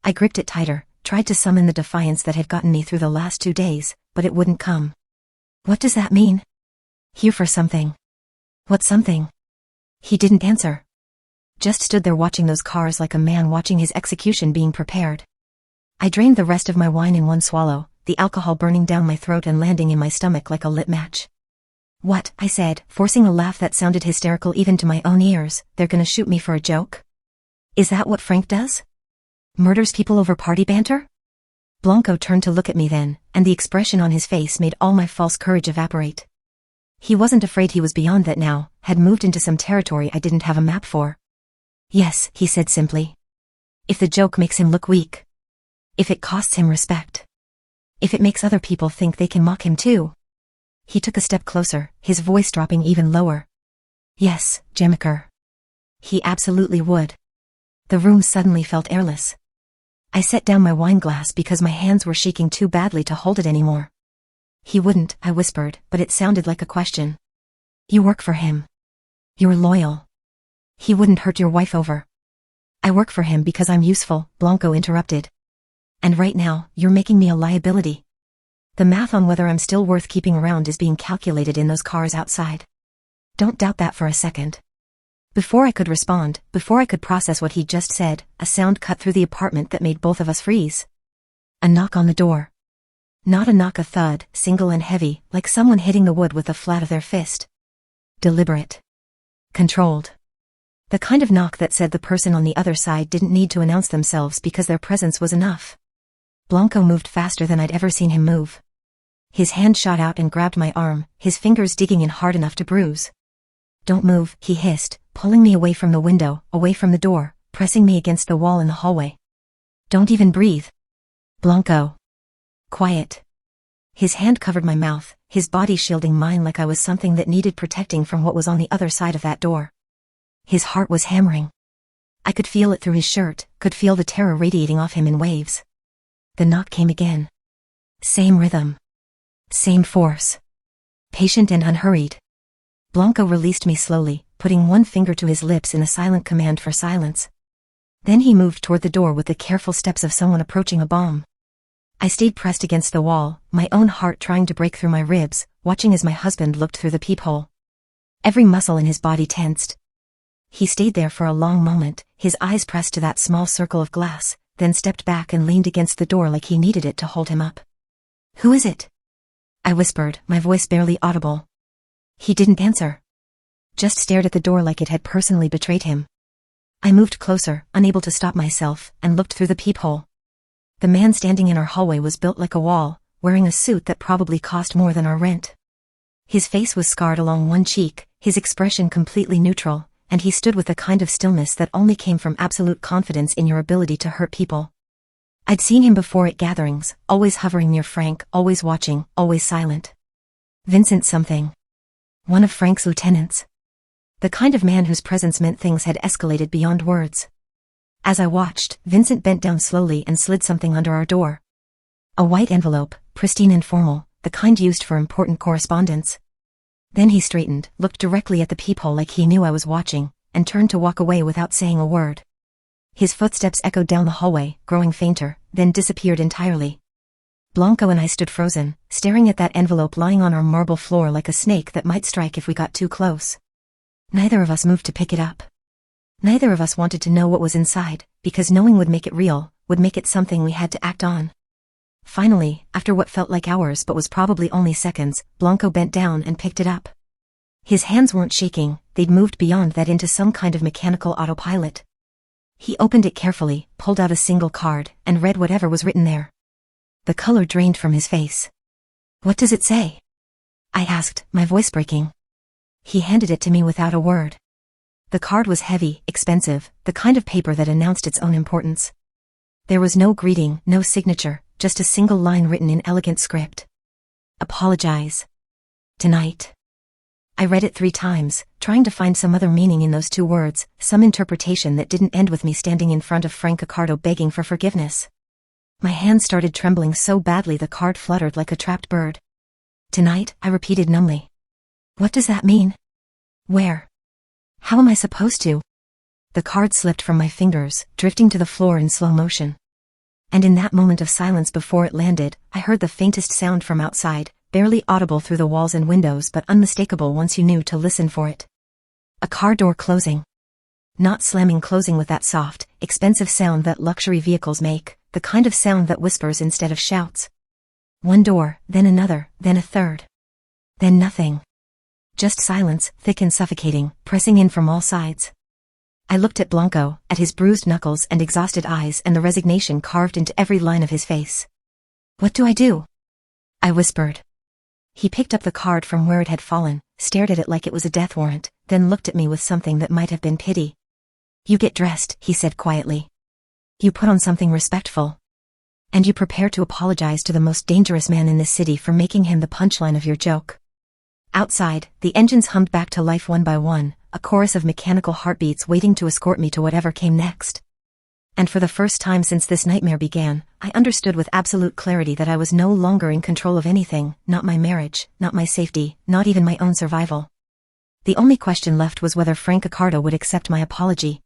I gripped it tighter, tried to summon the defiance that had gotten me through the last 2 days, but it wouldn't come. "What does that mean?" "Here for something." "What something?" He didn't answer. Just stood there watching those cars like a man watching his execution being prepared. I drained the rest of my wine in one swallow, the alcohol burning down my throat and landing in my stomach like a lit match. "What?" I said, forcing a laugh that sounded hysterical even to my own ears. "They're gonna shoot me for a joke? Is that what Frank does? Murders people over party banter?" Blanco turned to look at me then, and the expression on his face made all my false courage evaporate. He wasn't afraid he was beyond that now, had moved into some territory I didn't have a map for. "Yes," he said simply. "If the joke makes him look weak. If it costs him respect. If it makes other people think they can mock him too." He took a step closer, his voice dropping even lower. "Yes, Jemiker. He absolutely would." The room suddenly felt airless. I set down my wine glass because my hands were shaking too badly to hold it anymore. "He wouldn't," I whispered, but it sounded like a question. "You work for him. You're loyal. He wouldn't hurt your wife over." "I work for him because I'm useful," Blanco interrupted. "And right now, you're making me a liability. The math on whether I'm still worth keeping around is being calculated in those cars outside. Don't doubt that for a second." Before I could respond, before I could process what he'd just said, a sound cut through the apartment that made both of us freeze. A knock on the door. Not a knock, a thud, single and heavy, like someone hitting the wood with the flat of their fist. Deliberate. Controlled. The kind of knock that said the person on the other side didn't need to announce themselves because their presence was enough. Blanco moved faster than I'd ever seen him move. His hand shot out and grabbed my arm, his fingers digging in hard enough to bruise. "Don't move," he hissed, pulling me away from the window, away from the door, pressing me against the wall in the hallway. "Don't even breathe. Blanco. Quiet." His hand covered my mouth, his body shielding mine like I was something that needed protecting from what was on the other side of that door. His heart was hammering. I could feel it through his shirt, could feel the terror radiating off him in waves. The knock came again. Same rhythm. Same force. Patient and unhurried. Blanco released me slowly, putting one finger to his lips in a silent command for silence. Then he moved toward the door with the careful steps of someone approaching a bomb. I stayed pressed against the wall, my own heart trying to break through my ribs, watching as my husband looked through the peephole. Every muscle in his body tensed. He stayed there for a long moment, his eyes pressed to that small circle of glass, then stepped back and leaned against the door like he needed it to hold him up. "Who is it?" I whispered, my voice barely audible. He didn't answer. Just stared at the door like it had personally betrayed him. I moved closer, unable to stop myself, and looked through the peephole. The man standing in our hallway was built like a wall, wearing a suit that probably cost more than our rent. His face was scarred along one cheek, his expression completely neutral, and he stood with a kind of stillness that only came from absolute confidence in your ability to hurt people. I'd seen him before at gatherings, always hovering near Frank, always watching, always silent. Vincent something. One of Frank's lieutenants. The kind of man whose presence meant things had escalated beyond words. As I watched, Vincent bent down slowly and slid something under our door. A white envelope, pristine and formal, the kind used for important correspondence. Then he straightened, looked directly at the peephole like he knew I was watching, and turned to walk away without saying a word. His footsteps echoed down the hallway, growing fainter, then disappeared entirely. Blanco and I stood frozen, staring at that envelope lying on our marble floor like a snake that might strike if we got too close. Neither of us moved to pick it up. Neither of us wanted to know what was inside, because knowing would make it real, would make it something we had to act on. Finally, after what felt like hours but was probably only seconds, Blanco bent down and picked it up. His hands weren't shaking, they'd moved beyond that into some kind of mechanical autopilot. He opened it carefully, pulled out a single card, and read whatever was written there. The color drained from his face. "What does it say?" I asked, my voice breaking. He handed it to me without a word. The card was heavy, expensive, the kind of paper that announced its own importance. There was no greeting, no signature, just a single line written in elegant script. "Apologize. Tonight." I read it 3 times, trying to find some other meaning in those 2 words, some interpretation that didn't end with me standing in front of Frank Accardo begging for forgiveness. My hands started trembling so badly the card fluttered like a trapped bird. "Tonight," I repeated numbly. "What does that mean? Where? How am I supposed to?" The card slipped from my fingers, drifting to the floor in slow motion. And in that moment of silence before it landed, I heard the faintest sound from outside, barely audible through the walls and windows but unmistakable once you knew to listen for it. A car door closing. Not slamming closing with that soft, expensive sound that luxury vehicles make, the kind of sound that whispers instead of shouts. One door, then another, then a third. Then nothing. Just silence, thick and suffocating, pressing in from all sides. I looked at Blanco, at his bruised knuckles and exhausted eyes and the resignation carved into every line of his face. "What do I do?" I whispered. He picked up the card from where it had fallen, stared at it like it was a death warrant, then looked at me with something that might have been pity. "You get dressed," he said quietly. "You put on something respectful. And you prepare to apologize to the most dangerous man in this city for making him the punchline of your joke." Outside, the engines hummed back to life one by one, a chorus of mechanical heartbeats waiting to escort me to whatever came next. And for the first time since this nightmare began, I understood with absolute clarity that I was no longer in control of anything, not my marriage, not my safety, not even my own survival. The only question left was whether Frank Accardo would accept my apology.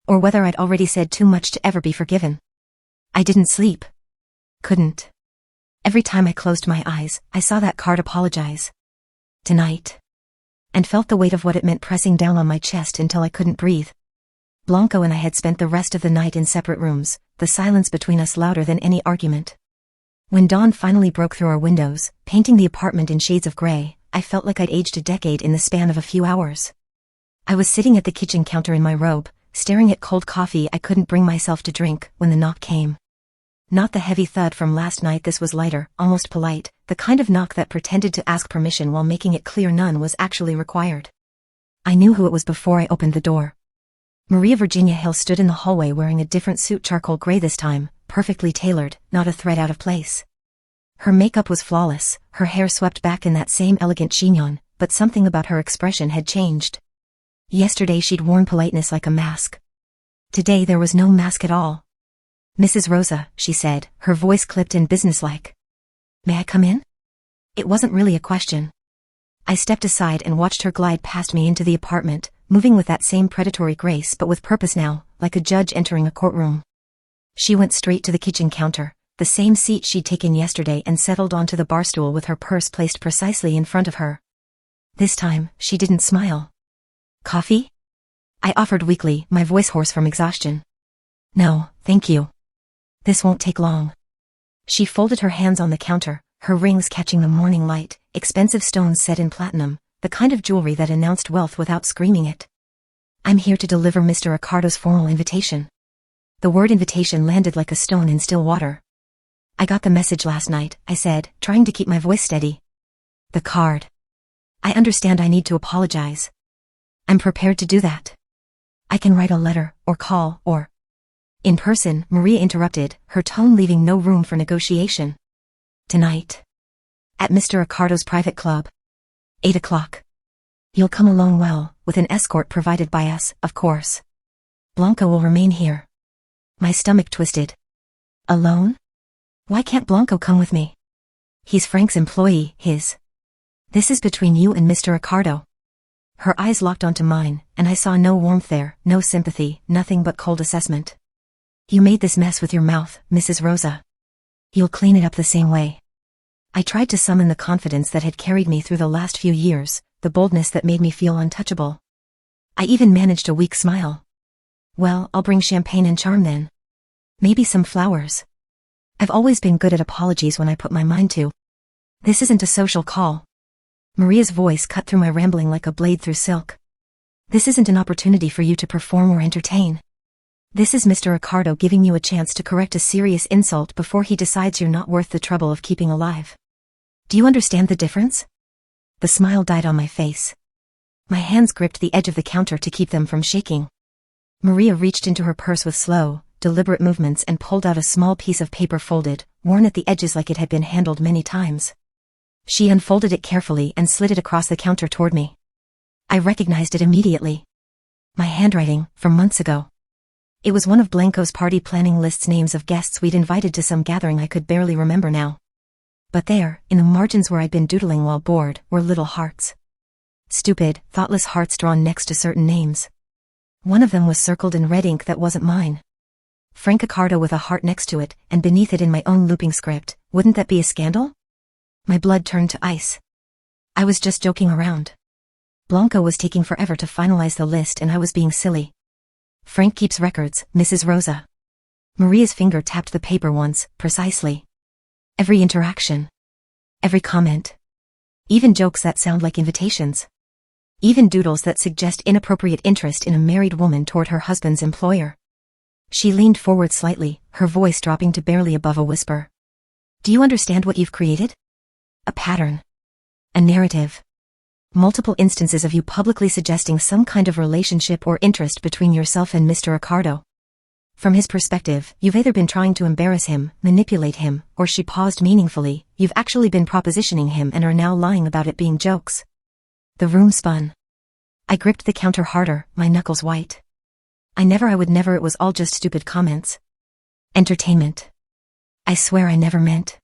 Or whether I'd already said too much to ever be forgiven. I didn't sleep. Couldn't. Every time I closed my eyes, I saw that card apologize. Tonight. And felt the weight of what it meant pressing down on my chest until I couldn't breathe. Blanco and I had spent the rest of the night in separate rooms, the silence between us louder than any argument. When dawn finally broke through our windows, painting the apartment in shades of gray, I felt like I'd aged a decade in the span of a few hours. I was sitting at the kitchen counter in my robe, staring at cold coffee I couldn't bring myself to drink, when the knock came. Not the heavy thud from last night. This was lighter, almost polite, the kind of knock that pretended to ask permission while making it clear none was actually required. I knew who it was before I opened the door. Maria Virginia Hill stood in the hallway wearing a different suit, charcoal gray this time, perfectly tailored, not a thread out of place. Her makeup was flawless, her hair swept back in that same elegant chignon, but something about her expression had changed. Yesterday she'd worn politeness like a mask. Today there was no mask at all. "Mrs. Rosa," she said, her voice clipped and businesslike. "May I come in?" It wasn't really a question. I stepped aside and watched her glide past me into the apartment, moving with that same predatory grace but with purpose now, like a judge entering a courtroom. She went straight to the kitchen counter, the same seat she'd taken yesterday, and settled onto the bar stool with her purse placed precisely in front of her. This time, she didn't smile. "Coffee?" I offered weakly, my voice hoarse from exhaustion. "No, thank you. This won't take long." She folded her hands on the counter, her rings catching the morning light, expensive stones set in platinum, the kind of jewelry that announced wealth without screaming it. "I'm here to deliver Mr. Accardo's formal invitation." The word invitation landed like a stone in still water. "I got the message last night," I said, trying to keep my voice steady. "The card. I understand I need to apologize. I'm prepared to do that. I can write a letter, or call, or..." "In person," Maria interrupted, her tone leaving no room for negotiation. "Tonight. At Mr. Accardo's private club. 8 o'clock. You'll come along, well, with an escort provided by us, of course. Blanco will remain here." My stomach twisted. "Alone? Why can't Blanco come with me? He's Frank's employee, his. This is between you and Mr. Accardo." Her eyes locked onto mine, and I saw no warmth there, no sympathy, nothing but cold assessment. "You made this mess with your mouth, Mrs. Rosa. You'll clean it up the same way." I tried to summon the confidence that had carried me through the last few years, the boldness that made me feel untouchable. I even managed a weak smile. "Well, I'll bring champagne and charm then. Maybe some flowers. I've always been good at apologies when I put my mind to. This isn't a social call." Maria's voice cut through my rambling like a blade through silk. "This isn't an opportunity for you to perform or entertain. This is Mr. Accardo giving you a chance to correct a serious insult before he decides you're not worth the trouble of keeping alive. Do you understand the difference?" The smile died on my face. My hands gripped the edge of the counter to keep them from shaking. Maria reached into her purse with slow, deliberate movements and pulled out a small piece of paper folded, worn at the edges like it had been handled many times. She unfolded it carefully and slid it across the counter toward me. I recognized it immediately. My handwriting, from months ago. It was one of Blanco's party planning list's names of guests we'd invited to some gathering I could barely remember now. But there, in the margins where I'd been doodling while bored, were little hearts. Stupid, thoughtless hearts drawn next to certain names. One of them was circled in red ink that wasn't mine. Frank Accardo with a heart next to it, and beneath it in my own looping script. Wouldn't that be a scandal? My blood turned to ice. I was just joking around. Blanco was taking forever to finalize the list and I was being silly. Frank keeps records, Mrs. Rosa. Maria's finger tapped the paper once, precisely. Every interaction. Every comment. Even jokes that sound like invitations. Even doodles that suggest inappropriate interest in a married woman toward her husband's employer. She leaned forward slightly, her voice dropping to barely above a whisper. Do you understand what you've created? A pattern. A narrative. Multiple instances of you publicly suggesting some kind of relationship or interest between yourself and Mr. Ricardo. From his perspective, you've either been trying to embarrass him, manipulate him, or she paused meaningfully, you've actually been propositioning him and are now lying about it being jokes. The room spun. I gripped the counter harder, my knuckles white. I would never, it was all just stupid comments. Entertainment. I swear I never meant.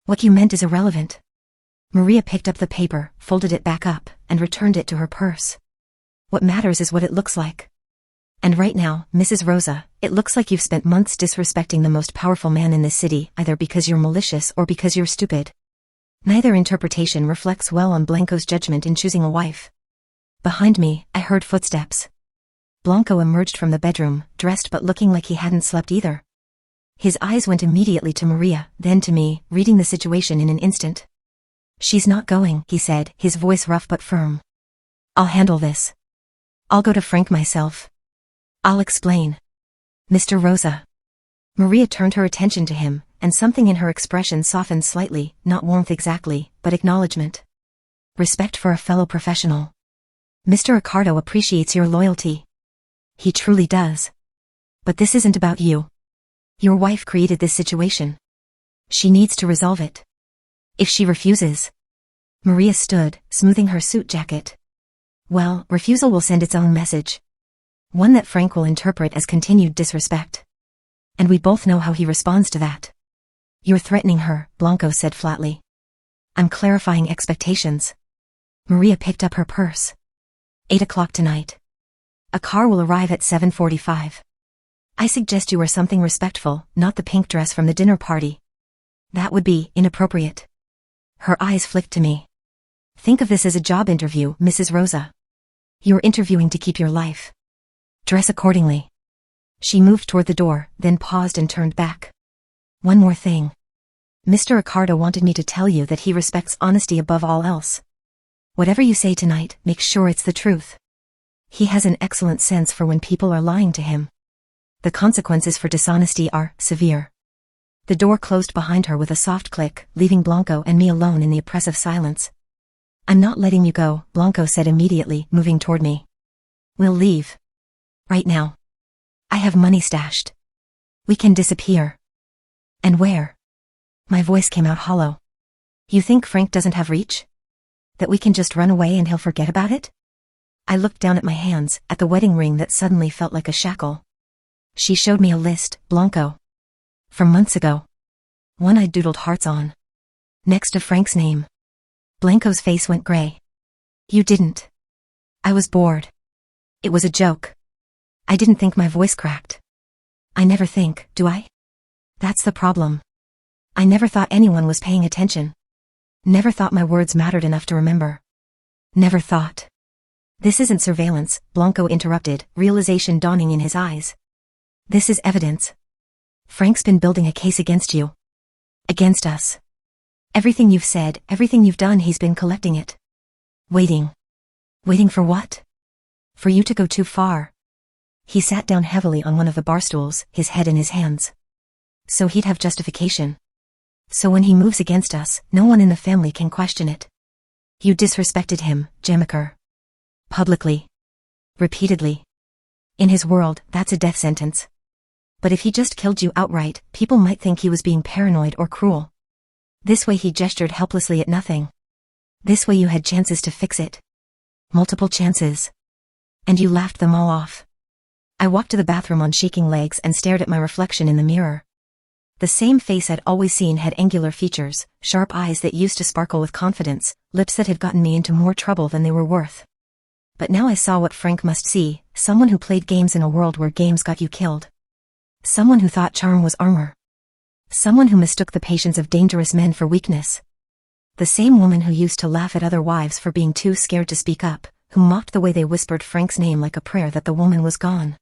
What you meant is irrelevant. Maria picked up the paper, folded it back up, and returned it to her purse. What matters is what it looks like. And right now, Mrs. Rosa, it looks like you've spent months disrespecting the most powerful man in this city, either because you're malicious or because you're stupid. Neither interpretation reflects well on Blanco's judgment in choosing a wife. Behind me, I heard footsteps. Blanco emerged from the bedroom, dressed but looking like he hadn't slept either. His eyes went immediately to Maria, then to me, reading the situation in an instant. She's not going, he said, his voice rough but firm. I'll handle this. I'll go to Frank myself. I'll explain. Mr. Rosa. Maria turned her attention to him, and something in her expression softened slightly, not warmth exactly, but acknowledgement. Respect for a fellow professional. Mr. Ricardo appreciates your loyalty. He truly does. But this isn't about you. Your wife created this situation. She needs to resolve it. If she refuses. Maria stood, smoothing her suit jacket. Well, refusal will send its own message. One that Frank will interpret as continued disrespect. And we both know how he responds to that. You're threatening her, Blanco said flatly. I'm clarifying expectations. Maria picked up her purse. 8 o'clock tonight. A car will arrive at 7:45. I suggest you wear something respectful, not the pink dress from the dinner party. That would be inappropriate. Her eyes flicked to me. Think of this as a job interview, Mrs. Rosa. You're interviewing to keep your life. Dress accordingly. She moved toward the door, then paused and turned back. One more thing. Mr. Ricardo wanted me to tell you that he respects honesty above all else. Whatever you say tonight, make sure it's the truth. He has an excellent sense for when people are lying to him. The consequences for dishonesty are severe. The door closed behind her with a soft click, leaving Blanco and me alone in the oppressive silence. I'm not letting you go, Blanco said immediately, moving toward me. We'll leave. Right now. I have money stashed. We can disappear. And where? My voice came out hollow. You think Frank doesn't have reach? That we can just run away and he'll forget about it? I looked down at my hands, at the wedding ring that suddenly felt like a shackle. She showed me a list, Blanco. From months ago. One I doodled hearts on. Next to Frank's name. Blanco's face went gray. You didn't. I was bored. It was a joke. I didn't think. My voice cracked. I never think, do I? That's the problem. I never thought anyone was paying attention. Never thought my words mattered enough to remember. Never thought. This isn't surveillance, Blanco interrupted, realization dawning in his eyes. This is evidence. Frank's been building a case against you. Against us. Everything you've said, everything you've done, he's been collecting it. Waiting. Waiting for what? For you to go too far. He sat down heavily on one of the bar stools, his head in his hands. So he'd have justification. So when he moves against us, no one in the family can question it. You disrespected him, Jamiker. Publicly. Repeatedly. In his world, that's a death sentence. But if he just killed you outright, people might think he was being paranoid or cruel. This way he gestured helplessly at nothing. This way you had chances to fix it. Multiple chances. And you laughed them all off. I walked to the bathroom on shaking legs and stared at my reflection in the mirror. The same face I'd always seen had angular features, sharp eyes that used to sparkle with confidence, lips that had gotten me into more trouble than they were worth. But now I saw what Frank must see, someone who played games in a world where games got you killed. Someone who thought charm was armor. Someone who mistook the patience of dangerous men for weakness. The same woman who used to laugh at other wives for being too scared to speak up, who mocked the way they whispered Frank's name like a prayer that the woman was gone.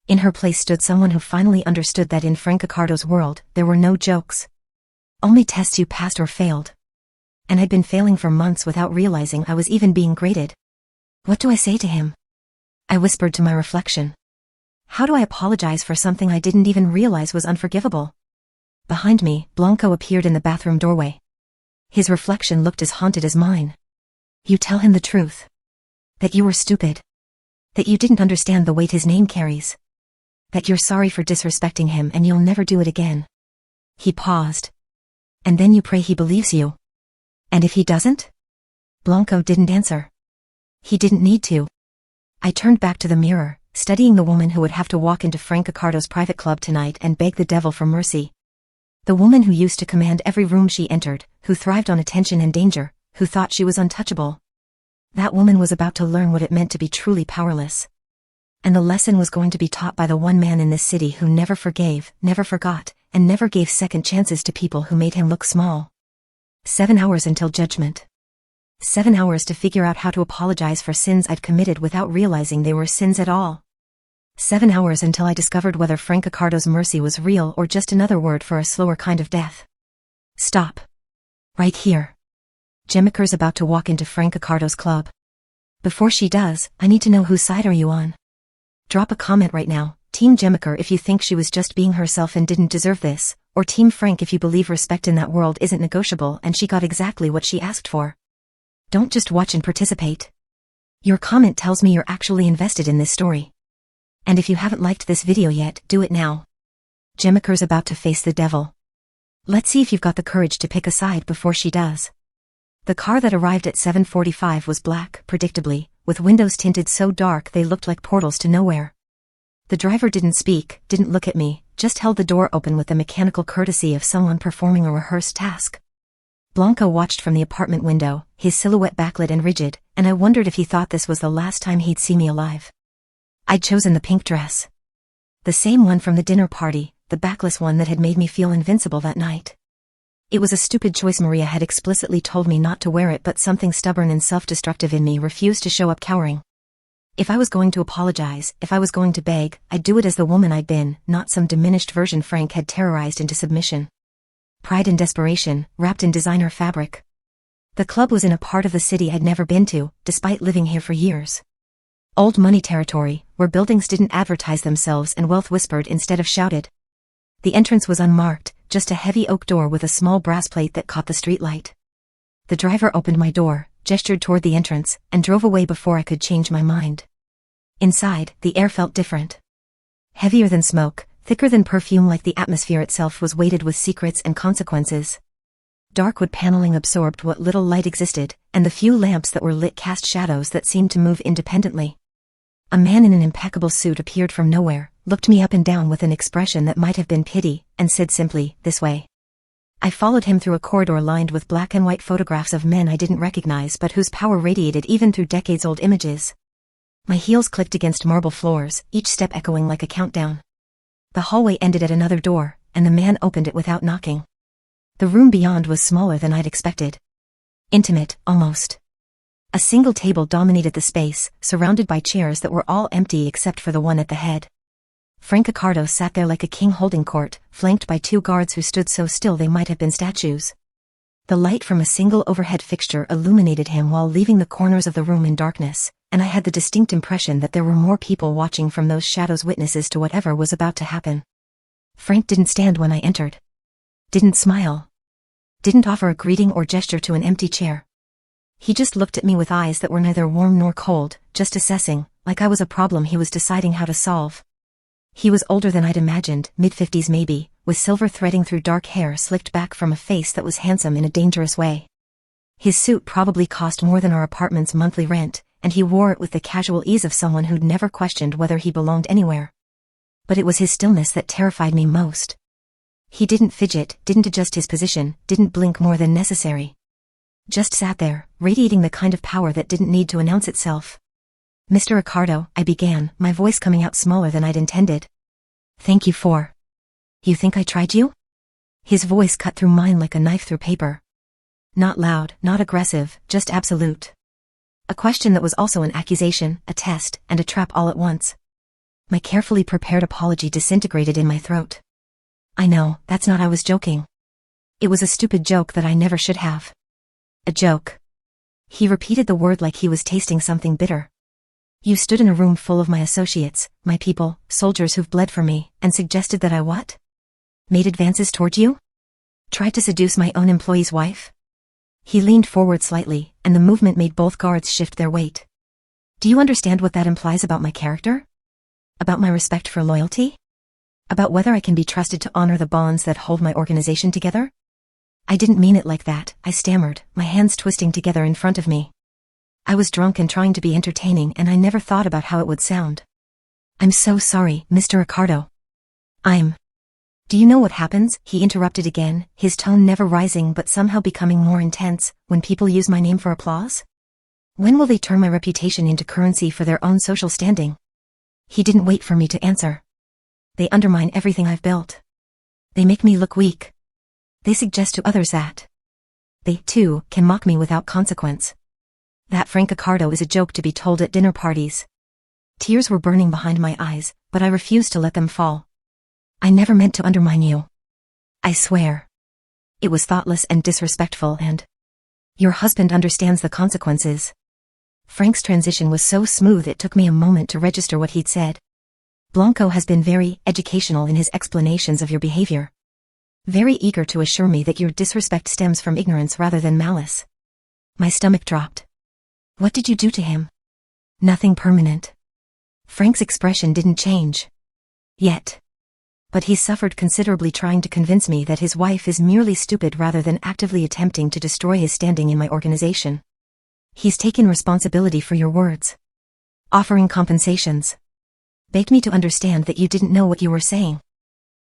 In her place stood someone who finally understood that in Frank Accardo's world, there were no jokes. Only tests you passed or failed. And I'd been failing for months without realizing I was even being graded. What do I say to him? I whispered to my reflection. How do I apologize for something I didn't even realize was unforgivable? Behind me, Blanco appeared in the bathroom doorway. His reflection looked as haunted as mine. You tell him the truth. That you were stupid. That you didn't understand the weight his name carries. That you're sorry for disrespecting him and you'll never do it again. He paused. And then you pray he believes you. And if he doesn't? Blanco didn't answer. He didn't need to. I turned back to the mirror, studying the woman who would have to walk into Frank Accardo's private club tonight and beg the devil for mercy. The woman who used to command every room she entered, who thrived on attention and danger, who thought she was untouchable. That woman was about to learn what it meant to be truly powerless. And the lesson was going to be taught by the one man in this city who never forgave, never forgot, and never gave second chances to people who made him look small. 7 hours until judgment. 7 hours to figure out how to apologize for sins I'd committed without realizing they were sins at all. 7 hours until I discovered whether Frank Accardo's mercy was real or just another word for a slower kind of death. Stop. Right here. Jemiker's about to walk into Frank Accardo's club. Before she does, I need to know whose side are you on? Drop a comment right now, Team Jemiker if you think she was just being herself and didn't deserve this, or Team Frank if you believe respect in that world isn't negotiable and she got exactly what she asked for. Don't just watch and participate. Your comment tells me you're actually invested in this story. And if you haven't liked this video yet, do it now. Jemiker's about to face the devil. Let's see if you've got the courage to pick a side before she does. The car that arrived at 7:45 was black, predictably, with windows tinted so dark they looked like portals to nowhere. The driver didn't speak, didn't look at me, just held the door open with the mechanical courtesy of someone performing a rehearsed task. Blanco watched from the apartment window, his silhouette backlit and rigid, and I wondered if he thought this was the last time he'd see me alive. I'd chosen the pink dress. The same one from the dinner party, the backless one that had made me feel invincible that night. It was a stupid choice. Maria had explicitly told me not to wear it, but something stubborn and self-destructive in me refused to show up cowering. If I was going to apologize, if I was going to beg, I'd do it as the woman I'd been, not some diminished version Frank had terrorized into submission. Pride and desperation, wrapped in designer fabric. The club was in a part of the city I'd never been to, despite living here for years. Old money territory, where buildings didn't advertise themselves and wealth whispered instead of shouted. The entrance was unmarked, just a heavy oak door with a small brass plate that caught the streetlight. The driver opened my door, gestured toward the entrance, and drove away before I could change my mind. Inside, the air felt different. Heavier than smoke, thicker than perfume, like the atmosphere itself was weighted with secrets and consequences. Dark wood paneling absorbed what little light existed, and the few lamps that were lit cast shadows that seemed to move independently. A man in an impeccable suit appeared from nowhere, looked me up and down with an expression that might have been pity, and said simply, "This way." I followed him through a corridor lined with black and white photographs of men I didn't recognize but whose power radiated even through decades-old images. My heels clicked against marble floors, each step echoing like a countdown. The hallway ended at another door, and the man opened it without knocking. The room beyond was smaller than I'd expected. Intimate, almost. A single table dominated the space, surrounded by chairs that were all empty except for the one at the head. Frank Accardo sat there like a king holding court, flanked by 2 guards who stood so still they might have been statues. The light from a single overhead fixture illuminated him while leaving the corners of the room in darkness, and I had the distinct impression that there were more people watching from those shadows, witnesses to whatever was about to happen. Frank didn't stand when I entered. Didn't smile. Didn't offer a greeting or gesture to an empty chair. He just looked at me with eyes that were neither warm nor cold, just assessing, like I was a problem he was deciding how to solve. He was older than I'd imagined, mid-50s maybe, with silver threading through dark hair slicked back from a face that was handsome in a dangerous way. His suit probably cost more than our apartment's monthly rent, and he wore it with the casual ease of someone who'd never questioned whether he belonged anywhere. But it was his stillness that terrified me most. He didn't fidget, didn't adjust his position, didn't blink more than necessary. Just sat there, radiating the kind of power that didn't need to announce itself. "Mr. Accardo," I began, my voice coming out smaller than I'd intended. "Thank you for... You think I tried you?" His voice cut through mine like a knife through paper. Not loud, not aggressive, just absolute. A question that was also an accusation, a test, and a trap all at once. My carefully prepared apology disintegrated in my throat. I know, that's not I was joking. It was a stupid joke that I never should have. A joke. He repeated the word like he was tasting something bitter. You stood in a room full of my associates, my people, soldiers who've bled for me, and suggested that I what? Made advances toward you? Tried to seduce my own employee's wife? He leaned forward slightly, and the movement made both guards shift their weight. Do you understand what that implies about my character? About my respect for loyalty? About whether I can be trusted to honor the bonds that hold my organization together? I didn't mean it like that, I stammered, my hands twisting together in front of me. I was drunk and trying to be entertaining, and I never thought about how it would sound. I'm so sorry, Mr. Ricardo. Do you know what happens? He interrupted again, his tone never rising but somehow becoming more intense, when people use my name for applause? When will they turn my reputation into currency for their own social standing? He didn't wait for me to answer. They undermine everything I've built. They make me look weak. They suggest to others that they, too, can mock me without consequence. That Frank Ricardo is a joke to be told at dinner parties. Tears were burning behind my eyes, but I refused to let them fall. I never meant to undermine you. I swear. It was thoughtless and disrespectful, and your husband understands the consequences. Frank's transition was so smooth it took me a moment to register what he'd said. Blanco has been very educational in his explanations of your behavior. Very eager to assure me that your disrespect stems from ignorance rather than malice. My stomach dropped. What did you do to him? Nothing permanent. Frank's expression didn't change. Yet. But he suffered considerably trying to convince me that his wife is merely stupid rather than actively attempting to destroy his standing in my organization. He's taken responsibility for your words. Offering compensations. Begged me to understand that you didn't know what you were saying.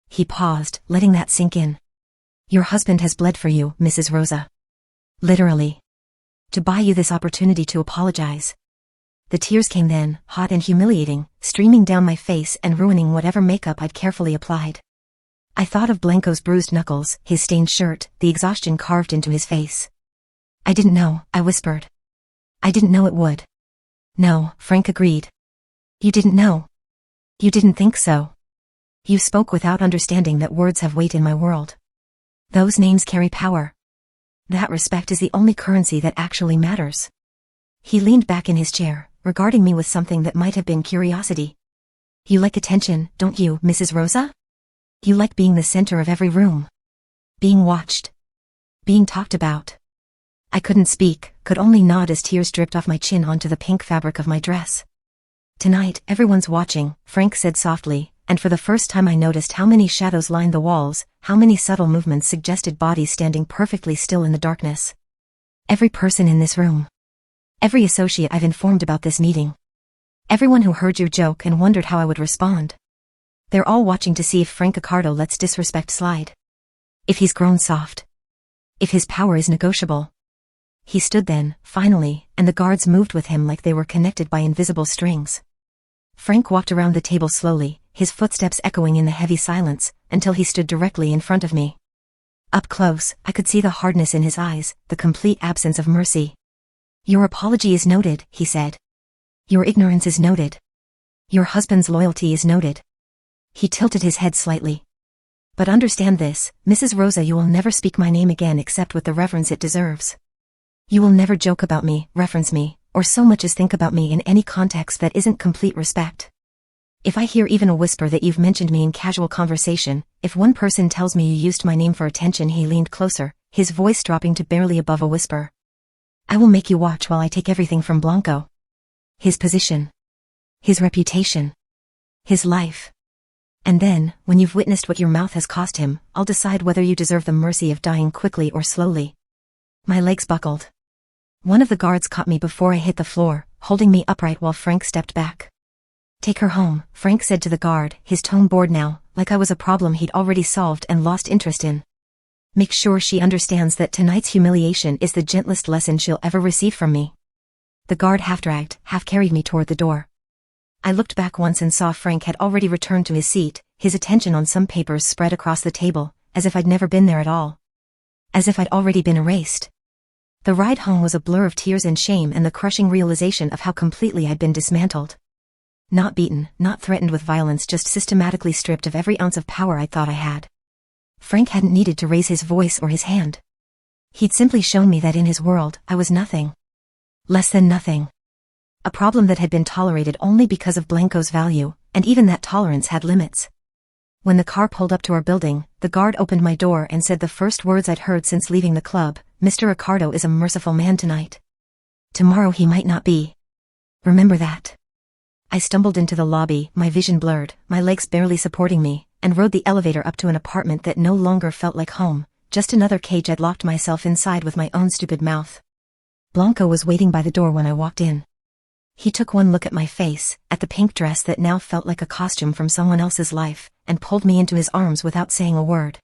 He paused, letting that sink in. Your husband has bled for you, Mrs. Rosa. Literally. To buy you this opportunity to apologize. The tears came then, hot and humiliating, streaming down my face and ruining whatever makeup I'd carefully applied. I thought of Blanco's bruised knuckles, his stained shirt, the exhaustion carved into his face. I didn't know, I whispered. I didn't know it would. No, Frank agreed. You didn't know. You didn't think so. You spoke without understanding that words have weight in my world. Those names carry power. That respect is the only currency that actually matters. He leaned back in his chair, regarding me with something that might have been curiosity. You like attention, don't you, Mrs. Rosa? You like being the center of every room. Being watched. Being talked about. I couldn't speak, could only nod as tears dripped off my chin onto the pink fabric of my dress. Tonight, everyone's watching, Frank said softly, and for the first time I noticed how many shadows lined the walls, how many subtle movements suggested bodies standing perfectly still in the darkness. Every person in this room. Every associate I've informed about this meeting. Everyone who heard your joke and wondered how I would respond. They're all watching to see if Frank Ricardo lets disrespect slide. If he's grown soft. If his power is negotiable. He stood then, finally, and the guards moved with him like they were connected by invisible strings. Frank walked around the table slowly, his footsteps echoing in the heavy silence, until he stood directly in front of me. Up close, I could see the hardness in his eyes, the complete absence of mercy. Your apology is noted, he said. Your ignorance is noted. Your husband's loyalty is noted. He tilted his head slightly. But understand this, Mrs. Rosa, you will never speak my name again except with the reverence it deserves. You will never joke about me, reference me, or so much as think about me in any context that isn't complete respect. If I hear even a whisper that you've mentioned me in casual conversation, if one person tells me you used my name for attention, he leaned closer, his voice dropping to barely above a whisper. I will make you watch while I take everything from Blanco. His position. His reputation. His life. And then, when you've witnessed what your mouth has cost him, I'll decide whether you deserve the mercy of dying quickly or slowly. My legs buckled. One of the guards caught me before I hit the floor, holding me upright while Frank stepped back. Take her home, Frank said to the guard, his tone bored now, like I was a problem he'd already solved and lost interest in. Make sure she understands that tonight's humiliation is the gentlest lesson she'll ever receive from me. The guard half-dragged, half-carried me toward the door. I looked back once and saw Frank had already returned to his seat, his attention on some papers spread across the table, as if I'd never been there at all. As if I'd already been erased. The ride home was a blur of tears and shame and the crushing realization of how completely I'd been dismantled. Not beaten, not threatened with violence, just systematically stripped of every ounce of power I thought I had. Frank hadn't needed to raise his voice or his hand. He'd simply shown me that in his world, I was nothing. Less than nothing. A problem that had been tolerated only because of Blanco's value, and even that tolerance had limits. When the car pulled up to our building, the guard opened my door and said the first words I'd heard since leaving the club: "Mr. Ricardo is a merciful man tonight. Tomorrow he might not be. Remember that." I stumbled into the lobby, my vision blurred, my legs barely supporting me, and rode the elevator up to an apartment that no longer felt like home, just another cage I'd locked myself inside with my own stupid mouth. Blanco was waiting by the door when I walked in. He took one look at my face, at the pink dress that now felt like a costume from someone else's life, and pulled me into his arms without saying a word.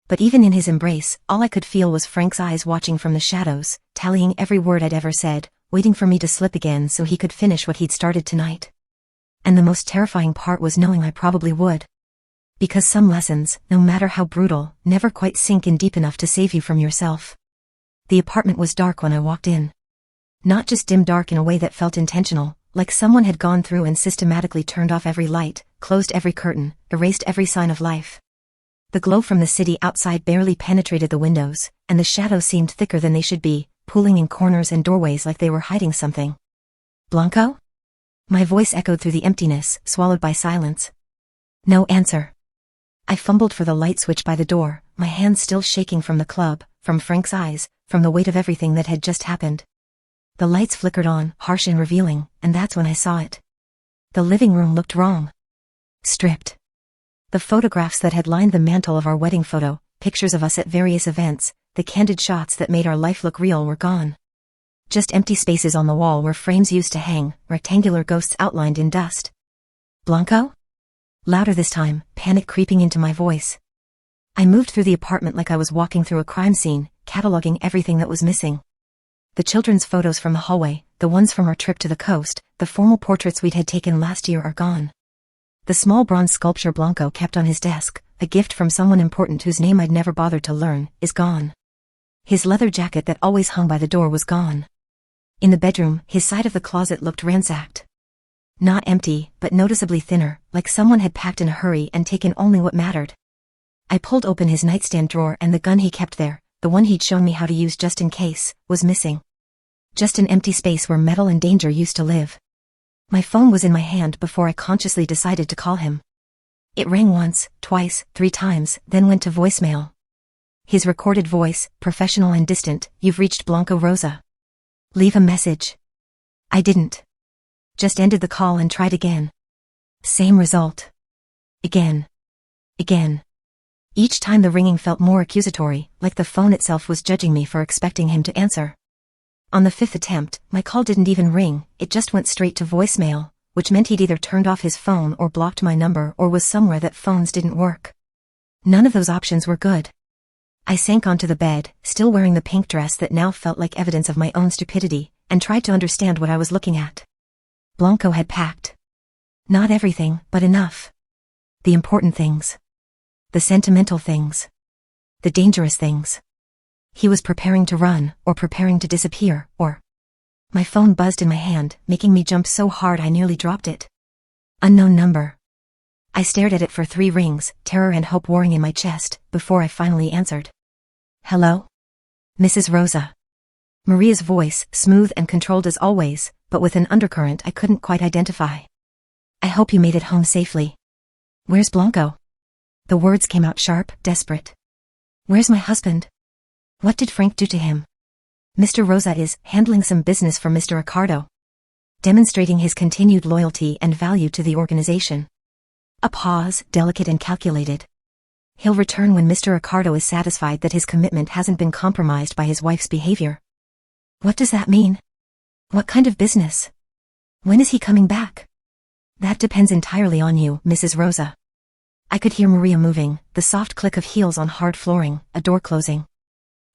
But even in his embrace, all I could feel was Frank's eyes watching from the shadows, tallying every word I'd ever said, waiting for me to slip again so he could finish what he'd started tonight. And the most terrifying part was knowing I probably would. Because some lessons, no matter how brutal, never quite sink in deep enough to save you from yourself. The apartment was dark when I walked in. Not just dim dark in a way that felt intentional, like someone had gone through and systematically turned off every light, closed every curtain, erased every sign of life. The glow from the city outside barely penetrated the windows, and the shadows seemed thicker than they should be, pooling in corners and doorways like they were hiding something. "Blanco?" My voice echoed through the emptiness, swallowed by silence. No answer. I fumbled for the light switch by the door, my hands still shaking from the club, from Frank's eyes, from the weight of everything that had just happened. The lights flickered on, harsh and revealing, and that's when I saw it. The living room looked wrong. Stripped. The photographs that had lined the mantle of our wedding photo, pictures of us at various events, the candid shots that made our life look real, were gone. Just empty spaces on the wall where frames used to hang, rectangular ghosts outlined in dust. "Blanco?" Louder this time, panic creeping into my voice. I moved through the apartment like I was walking through a crime scene, cataloging everything that was missing. The children's photos from the hallway, the ones from our trip to the coast, the formal portraits we'd had taken last year are gone. The small bronze sculpture Blanco kept on his desk, a gift from someone important whose name I'd never bothered to learn, is gone. His leather jacket that always hung by the door was gone. In the bedroom, his side of the closet looked ransacked. Not empty, but noticeably thinner, like someone had packed in a hurry and taken only what mattered. I pulled open his nightstand drawer and the gun he kept there, the one he'd shown me how to use just in case, was missing. Just an empty space where metal and danger used to live. My phone was in my hand before I consciously decided to call him. It rang once, twice, 3 times, then went to voicemail. His recorded voice, professional and distant: "You've reached Blanco Rosa. Leave a message." I didn't. Just ended the call and tried again. Same result. Again. Again. Each time the ringing felt more accusatory, like the phone itself was judging me for expecting him to answer. On the 5th attempt, my call didn't even ring, it just went straight to voicemail, which meant he'd either turned off his phone or blocked my number or was somewhere that phones didn't work. None of those options were good. I sank onto the bed, still wearing the pink dress that now felt like evidence of my own stupidity, and tried to understand what I was looking at. Blanco had packed. Not everything, but enough. The important things. The sentimental things. The dangerous things. He was preparing to run, or preparing to disappear, or... My phone buzzed in my hand, making me jump so hard I nearly dropped it. Unknown number. I stared at it for 3 rings, terror and hope warring in my chest, before I finally answered. "Hello? Mrs. Rosa." Maria's voice, smooth and controlled as always, but with an undercurrent I couldn't quite identify. "I hope you made it home safely. Where's Blanco?" The words came out sharp, desperate. "Where's my husband? What did Frank do to him?" "Mr. Rosa is handling some business for Mr. Ricardo. Demonstrating his continued loyalty and value to the organization." A pause, delicate and calculated. "He'll return when Mr. Ricardo is satisfied that his commitment hasn't been compromised by his wife's behavior." "What does that mean? What kind of business? When is he coming back?" "That depends entirely on you, Mrs. Rosa." I could hear Maria moving, the soft click of heels on hard flooring, a door closing.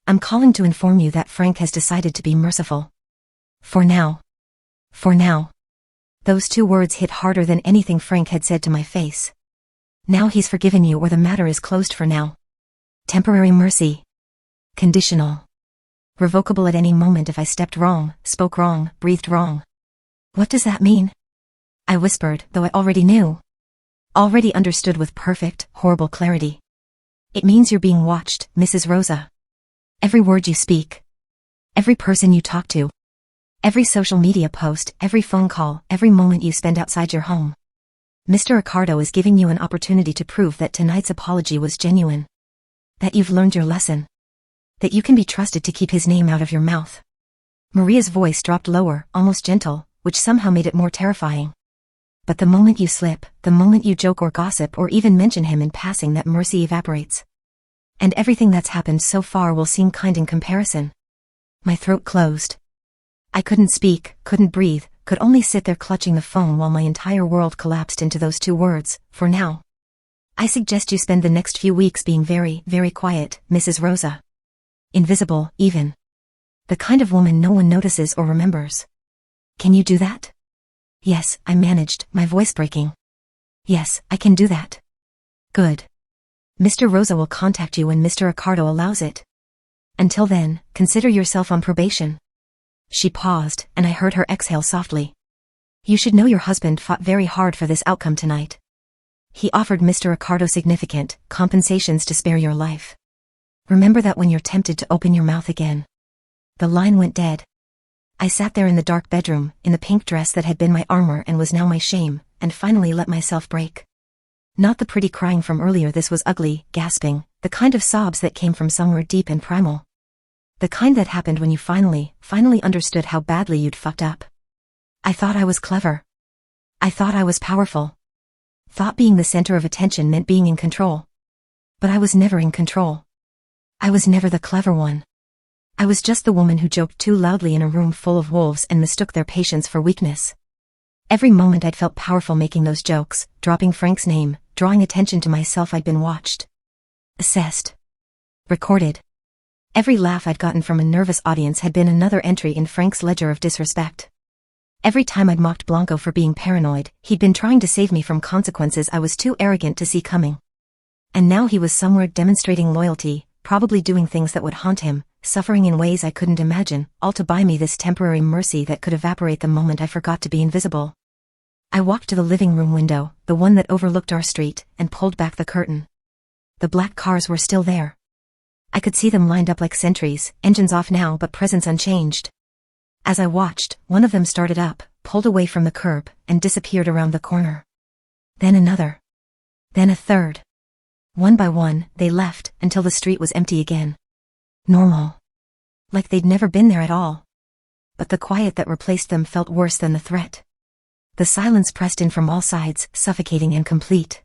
"I'm calling to inform you that Frank has decided to be merciful. For now." For now. Those 2 words hit harder than anything Frank had said to my face. Now he's forgiven you, or the matter is closed for now. Temporary mercy. Conditional. Revocable at any moment if I stepped wrong, spoke wrong, breathed wrong. What does that mean? I whispered, though I already knew. Already understood with perfect, horrible clarity. It means you're being watched, Mrs. Rosa. Every word you speak. Every person you talk to. Every social media post, every phone call, every moment you spend outside your home. Mr. Ricardo is giving you an opportunity to prove that tonight's apology was genuine. That you've learned your lesson. That you can be trusted to keep his name out of your mouth. Maria's voice dropped lower, almost gentle, which somehow made it more terrifying. But the moment you slip, the moment you joke or gossip or even mention him in passing, that mercy evaporates. And everything that's happened so far will seem kind in comparison. My throat closed. I couldn't speak, couldn't breathe, could only sit there clutching the phone while my entire world collapsed into those two words, for now. I suggest you spend the next few weeks being very, very quiet, Mrs. Rosa. Invisible, even. The kind of woman no one notices or remembers. Can you do that? Yes, I managed, my voice breaking. Yes, I can do that. Good. Mr. Rosa will contact you when Mr. Ricardo allows it. Until then, consider yourself on probation. She paused, and I heard her exhale softly. You should know your husband fought very hard for this outcome tonight. He offered Mr. Ricardo significant compensations to spare your life. Remember that when you're tempted to open your mouth again. The line went dead. I sat there in the dark bedroom, in the pink dress that had been my armor and was now my shame, and finally let myself break. Not the pretty crying from earlier, this was ugly, gasping, the kind of sobs that came from somewhere deep and primal. The kind that happened when you finally understood how badly you'd fucked up. I thought I was clever. I thought I was powerful. Thought being the center of attention meant being in control. But I was never in control. I was never the clever one. I was just the woman who joked too loudly in a room full of wolves and mistook their patience for weakness. Every moment I'd felt powerful making those jokes, dropping Frank's name, drawing attention to myself. I'd been watched. Assessed. Recorded. Every laugh I'd gotten from a nervous audience had been another entry in Frank's ledger of disrespect. Every time I'd mocked Blanco for being paranoid, he'd been trying to save me from consequences I was too arrogant to see coming. And now he was somewhere demonstrating loyalty, probably doing things that would haunt him, suffering in ways I couldn't imagine, all to buy me this temporary mercy that could evaporate the moment I forgot to be invisible. I walked to the living room window, the one that overlooked our street, and pulled back the curtain. The black cars were still there. I could see them lined up like sentries, engines off now but presence unchanged. As I watched, one of them started up, pulled away from the curb, and disappeared around the corner. Then another. Then a third. One by one, they left, until the street was empty again. Normal. Like they'd never been there at all. But the quiet that replaced them felt worse than the threat. The silence pressed in from all sides, suffocating and complete.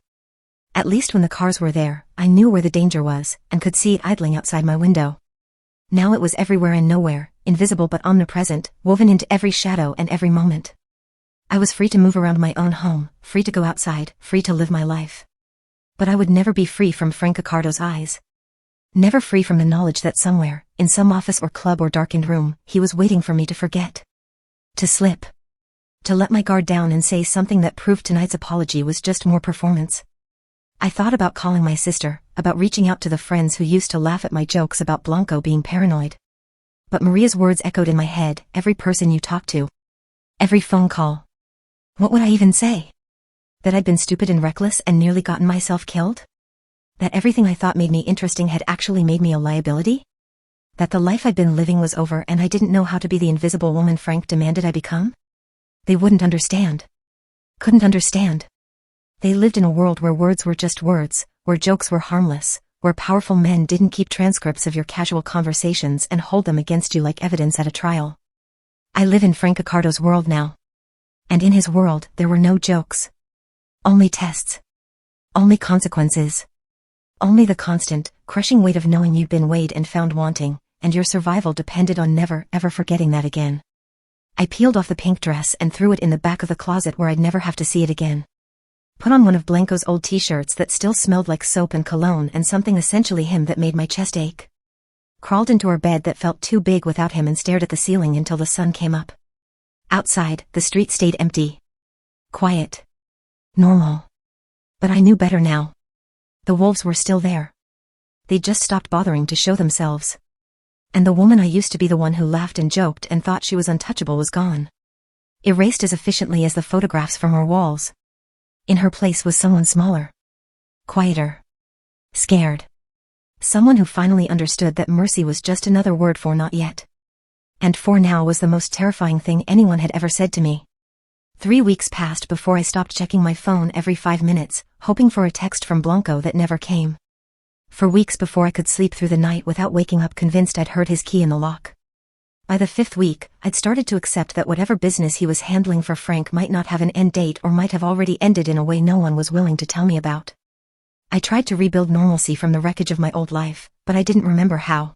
At least when the cars were there, I knew where the danger was, and could see it idling outside my window. Now it was everywhere and nowhere, invisible but omnipresent, woven into every shadow and every moment. I was free to move around my own home, free to go outside, free to live my life. But I would never be free from Frank Ricardo's eyes. Never free from the knowledge that somewhere, in some office or club or darkened room, he was waiting for me to forget. To slip. To let my guard down and say something that proved tonight's apology was just more performance. I thought about calling my sister, about reaching out to the friends who used to laugh at my jokes about Blanco being paranoid. But Maria's words echoed in my head, every person you talk to. Every phone call. What would I even say? That I'd been stupid and reckless and nearly gotten myself killed? That everything I thought made me interesting had actually made me a liability? That the life I'd been living was over and I didn't know how to be the invisible woman Frank demanded I become? They wouldn't understand. Couldn't understand. They lived in a world where words were just words, where jokes were harmless, where powerful men didn't keep transcripts of your casual conversations and hold them against you like evidence at a trial. I live in Frank Ricardo's world now. And in his world, there were no jokes. Only tests. Only consequences. Only the constant, crushing weight of knowing you'd been weighed and found wanting, and your survival depended on never, ever forgetting that again. I peeled off the pink dress and threw it in the back of the closet where I'd never have to see it again. Put on one of Blanco's old t-shirts that still smelled like soap and cologne and something essentially him that made my chest ache. Crawled into our bed that felt too big without him and stared at the ceiling until the sun came up. Outside, the street stayed empty. Quiet. Normal. But I knew better now. The wolves were still there. They'd just stopped bothering to show themselves. And the woman I used to be, the one who laughed and joked and thought she was untouchable, was gone. erased as efficiently as the photographs from her walls. In her place was someone smaller. Quieter. Scared. Someone who finally understood that mercy was just another word for not yet. And for now was the most terrifying thing anyone had ever said to me. 3 weeks passed before I stopped checking my phone every 5 minutes, hoping for a text from Blanco that never came. For weeks before I could sleep through the night without waking up convinced I'd heard his key in the lock. By the 5th week, I'd started to accept that whatever business he was handling for Frank might not have an end date or might have already ended in a way no one was willing to tell me about. I tried to rebuild normalcy from the wreckage of my old life, but I didn't remember how.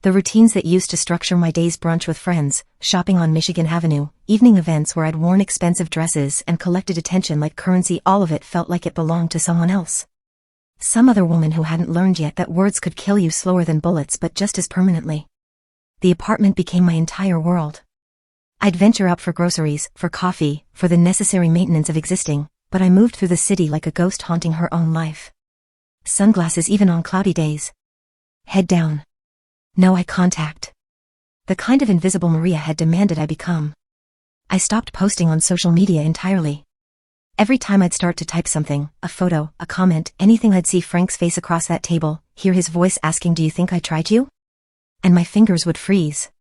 The routines that used to structure my day's brunch with friends, shopping on Michigan Avenue, evening events where I'd worn expensive dresses and collected attention like currency, all of it felt like it belonged to someone else. Some other woman who hadn't learned yet that words could kill you slower than bullets but just as permanently. The apartment became my entire world. I'd venture out for groceries, for coffee, for the necessary maintenance of existing, but I moved through the city like a ghost haunting her own life. Sunglasses even on cloudy days. Head down. No eye contact. The kind of invisible Maria had demanded I become. I stopped posting on social media entirely. Every time I'd start to type something, a photo, a comment, anything, I'd see Frank's face across that table, hear his voice asking, "Do you think I tried you?" And my fingers would freeze.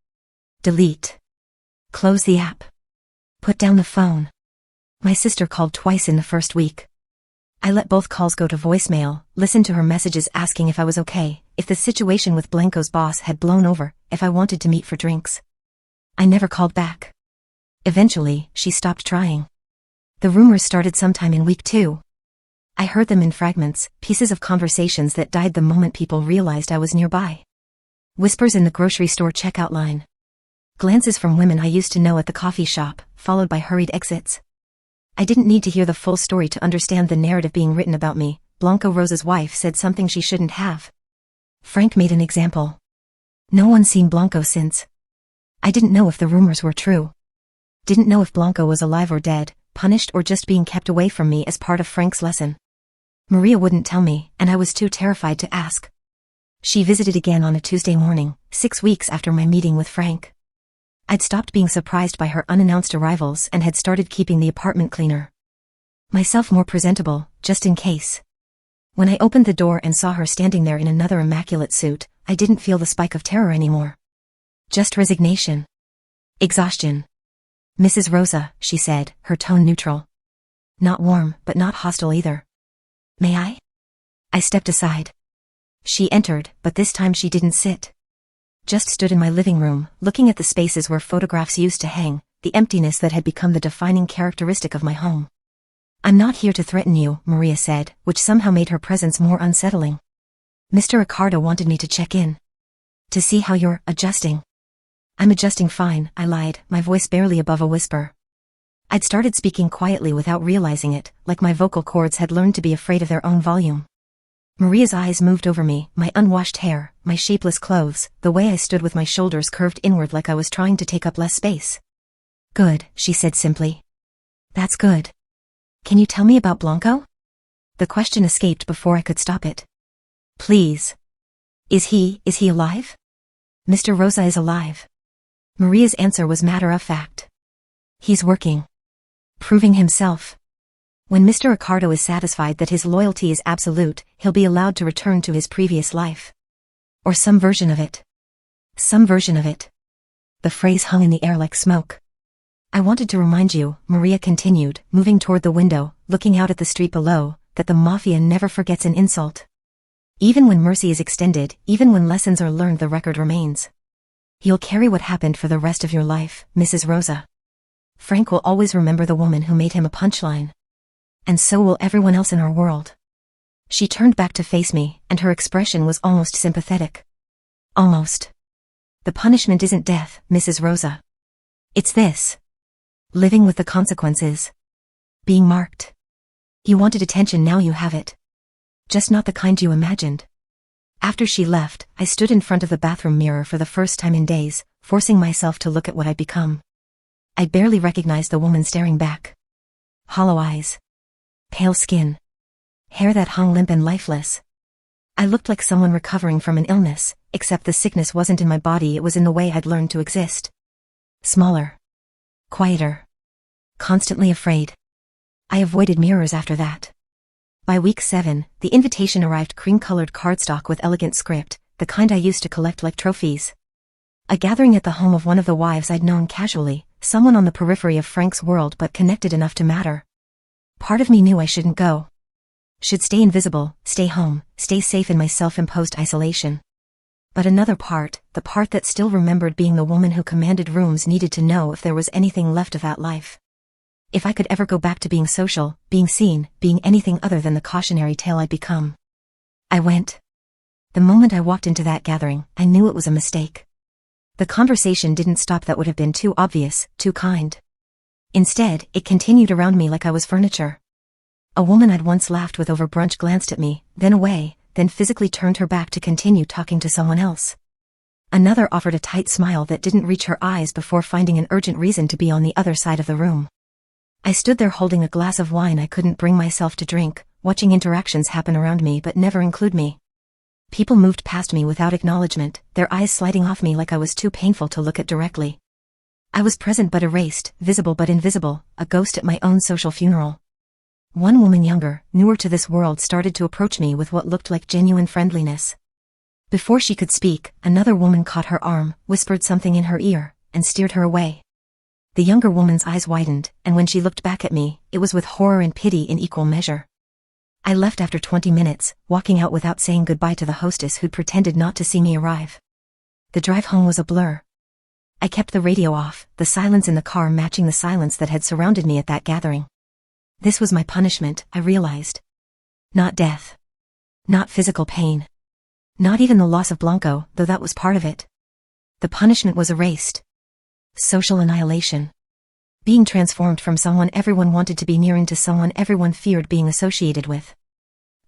Delete. Close the app. Put down the phone. My sister called twice in the first week. I let both calls go to voicemail, listened to her messages asking if I was okay, if the situation with Blanco's boss had blown over, if I wanted to meet for drinks. I never called back. Eventually, she stopped trying. The rumors started sometime in week 2. I heard them in fragments, pieces of conversations that died the moment people realized I was nearby. Whispers in the grocery store checkout line. Glances from women I used to know at the coffee shop, followed by hurried exits. I didn't need to hear the full story to understand the narrative being written about me. Blanco Rosa's wife said something she shouldn't have. Frank made an example. No one's seen Blanco since. I didn't know if the rumors were true. Didn't know if Blanco was alive or dead, punished or just being kept away from me as part of Frank's lesson. Maria wouldn't tell me, and I was too terrified to ask. She visited again on a Tuesday morning, 6 weeks after my meeting with Frank. I'd stopped being surprised by her unannounced arrivals and had started keeping the apartment cleaner. Myself more presentable, just in case. When I opened the door and saw her standing there in another immaculate suit, I didn't feel the spike of terror anymore. Just resignation. Exhaustion. "Mrs. Rosa," she said, her tone neutral. Not warm, but not hostile either. "May I?" I stepped aside. She entered, but this time she didn't sit. Just stood in my living room, looking at the spaces where photographs used to hang, the emptiness that had become the defining characteristic of my home. "I'm not here to threaten you," Maria said, which somehow made her presence more unsettling. "Mr. Ricardo wanted me to check in. To see how you're adjusting." "I'm adjusting fine," I lied, my voice barely above a whisper. I'd started speaking quietly without realizing it, like my vocal cords had learned to be afraid of their own volume. Maria's eyes moved over me, my unwashed hair, my shapeless clothes, the way I stood with my shoulders curved inward like I was trying to take up less space. "Good," she said simply. "That's good. Can you tell me about Blanco?" The question escaped before I could stop it. "Please. Is he alive?" "Mr. Rosa is alive." Maria's answer was matter of fact. "He's working. Proving himself. When Mr. Ricardo is satisfied that his loyalty is absolute, he'll be allowed to return to his previous life. Or some version of it. Some version of it." The phrase hung in the air like smoke. "I wanted to remind you," Maria continued, moving toward the window, looking out at the street below, "that the Mafia never forgets an insult. Even when mercy is extended, even when lessons are learned, the record remains. You'll carry what happened for the rest of your life, Mrs. Rosa. Frank will always remember the woman who made him a punchline. And so will everyone else in our world." She turned back to face me, and her expression was almost sympathetic. "Almost. The punishment isn't death, Mrs. Rosa. It's this. Living with the consequences. Being marked. You wanted attention, now you have it. Just not the kind you imagined." After she left, I stood in front of the bathroom mirror for the first time in days, forcing myself to look at what I'd become. I barely recognized the woman staring back. Hollow eyes. Pale skin. Hair that hung limp and lifeless. I looked like someone recovering from an illness, except the sickness wasn't in my body, it was in the way I'd learned to exist. Smaller. Quieter. Constantly afraid. I avoided mirrors after that. By week 7, the invitation arrived, cream-colored cardstock with elegant script, the kind I used to collect like trophies. A gathering at the home of one of the wives I'd known casually, someone on the periphery of Frank's world but connected enough to matter. Part of me knew I shouldn't go. Should stay invisible, stay home, stay safe in my self-imposed isolation. But another part, the part that still remembered being the woman who commanded rooms, needed to know if there was anything left of that life. If I could ever go back to being social, being seen, being anything other than the cautionary tale I'd become. I went. The moment I walked into that gathering, I knew it was a mistake. The conversation didn't stop. That would have been too obvious, too kind. Instead, it continued around me like I was furniture. A woman I'd once laughed with over brunch glanced at me, then away, then physically turned her back to continue talking to someone else. Another offered a tight smile that didn't reach her eyes before finding an urgent reason to be on the other side of the room. I stood there holding a glass of wine I couldn't bring myself to drink, watching interactions happen around me but never include me. People moved past me without acknowledgement, their eyes sliding off me like I was too painful to look at directly. I was present but erased, visible but invisible, a ghost at my own social funeral. One woman younger, newer to this world, started to approach me with what looked like genuine friendliness. Before she could speak, another woman caught her arm, whispered something in her ear, and steered her away. The younger woman's eyes widened, and when she looked back at me, it was with horror and pity in equal measure. I left after 20 minutes, walking out without saying goodbye to the hostess who'd pretended not to see me arrive. The drive home was a blur. I kept the radio off, the silence in the car matching the silence that had surrounded me at that gathering. This was my punishment, I realized. Not death. Not physical pain. Not even the loss of Blanco, though that was part of it. The punishment was erased. Social annihilation. Being transformed from someone everyone wanted to be near into someone everyone feared being associated with.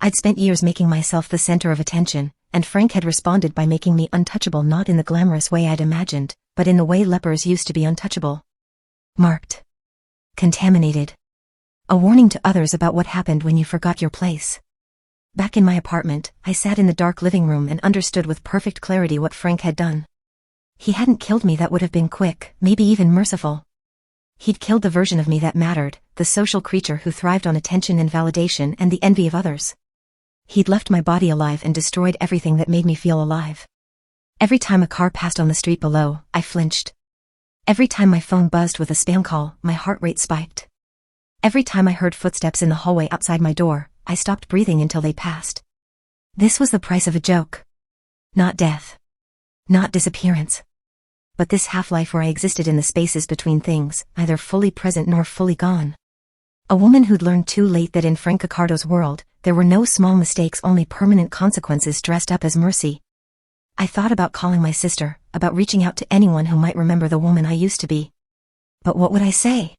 I'd spent years making myself the center of attention, and Frank had responded by making me untouchable, not in the glamorous way I'd imagined, but in the way lepers used to be untouchable. Marked. Contaminated. A warning to others about what happened when you forgot your place. Back in my apartment, I sat in the dark living room and understood with perfect clarity what Frank had done. He hadn't killed me. That would have been quick, maybe even merciful. He'd killed the version of me that mattered, the social creature who thrived on attention and validation and the envy of others. He'd left my body alive and destroyed everything that made me feel alive. Every time a car passed on the street below, I flinched. Every time my phone buzzed with a spam call, my heart rate spiked. Every time I heard footsteps in the hallway outside my door, I stopped breathing until they passed. This was the price of a joke. Not death. Not disappearance. But this half-life where I existed in the spaces between things, neither fully present nor fully gone. A woman who'd learned too late that in Frank Accardo's world, there were no small mistakes, only permanent consequences dressed up as mercy. I thought about calling my sister, about reaching out to anyone who might remember the woman I used to be. But what would I say?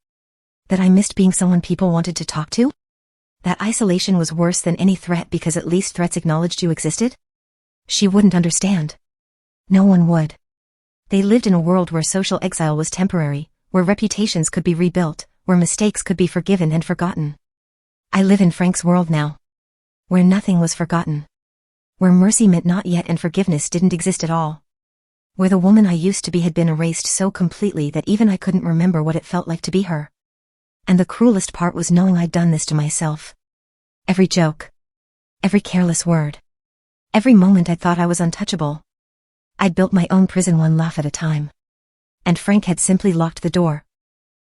That I missed being someone people wanted to talk to? That isolation was worse than any threat because at least threats acknowledged you existed? She wouldn't understand. No one would. They lived in a world where social exile was temporary, where reputations could be rebuilt, where mistakes could be forgiven and forgotten. I live in Frank's world now. Where nothing was forgotten. Where mercy meant not yet and forgiveness didn't exist at all. Where the woman I used to be had been erased so completely that even I couldn't remember what it felt like to be her. And the cruelest part was knowing I'd done this to myself. Every joke. Every careless word. Every moment I thought I was untouchable. I'd built my own prison, one laugh at a time. And Frank had simply locked the door.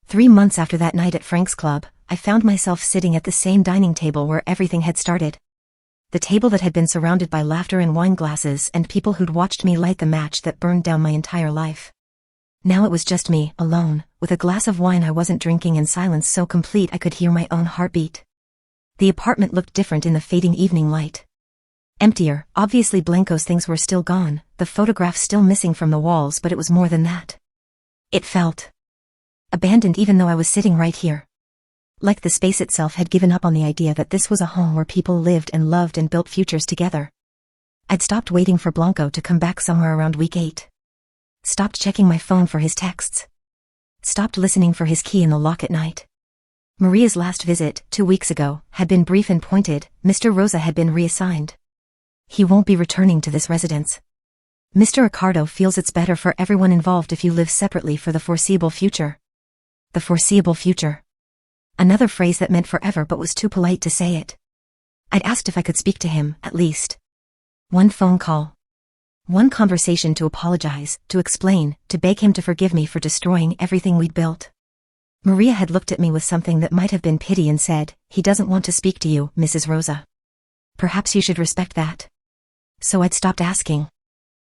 3 months after that night at Frank's club, I found myself sitting at the same dining table where everything had started. The table that had been surrounded by laughter and wine glasses and people who'd watched me light the match that burned down my entire life. Now it was just me, alone, with a glass of wine I wasn't drinking and silence so complete I could hear my own heartbeat. The apartment looked different in the fading evening light. Emptier, obviously Blanco's things were still gone, the photographs still missing from the walls, but it was more than that. It felt abandoned even though I was sitting right here. Like the space itself had given up on the idea that this was a home where people lived and loved and built futures together. I'd stopped waiting for Blanco to come back somewhere around week 8. Stopped checking my phone for his texts. Stopped listening for his key in the lock at night. Maria's last visit, 2 weeks ago, had been brief and pointed. Mr. Rosa had been reassigned. He won't be returning to this residence. Mr. Accardo feels it's better for everyone involved if you live separately for the foreseeable future. The foreseeable future. Another phrase that meant forever but was too polite to say it. I'd asked if I could speak to him, at least. One phone call. One conversation to apologize, to explain, to beg him to forgive me for destroying everything we'd built. Maria had looked at me with something that might have been pity and said, "He doesn't want to speak to you, Mrs. Rosa. Perhaps you should respect that." So I'd stopped asking.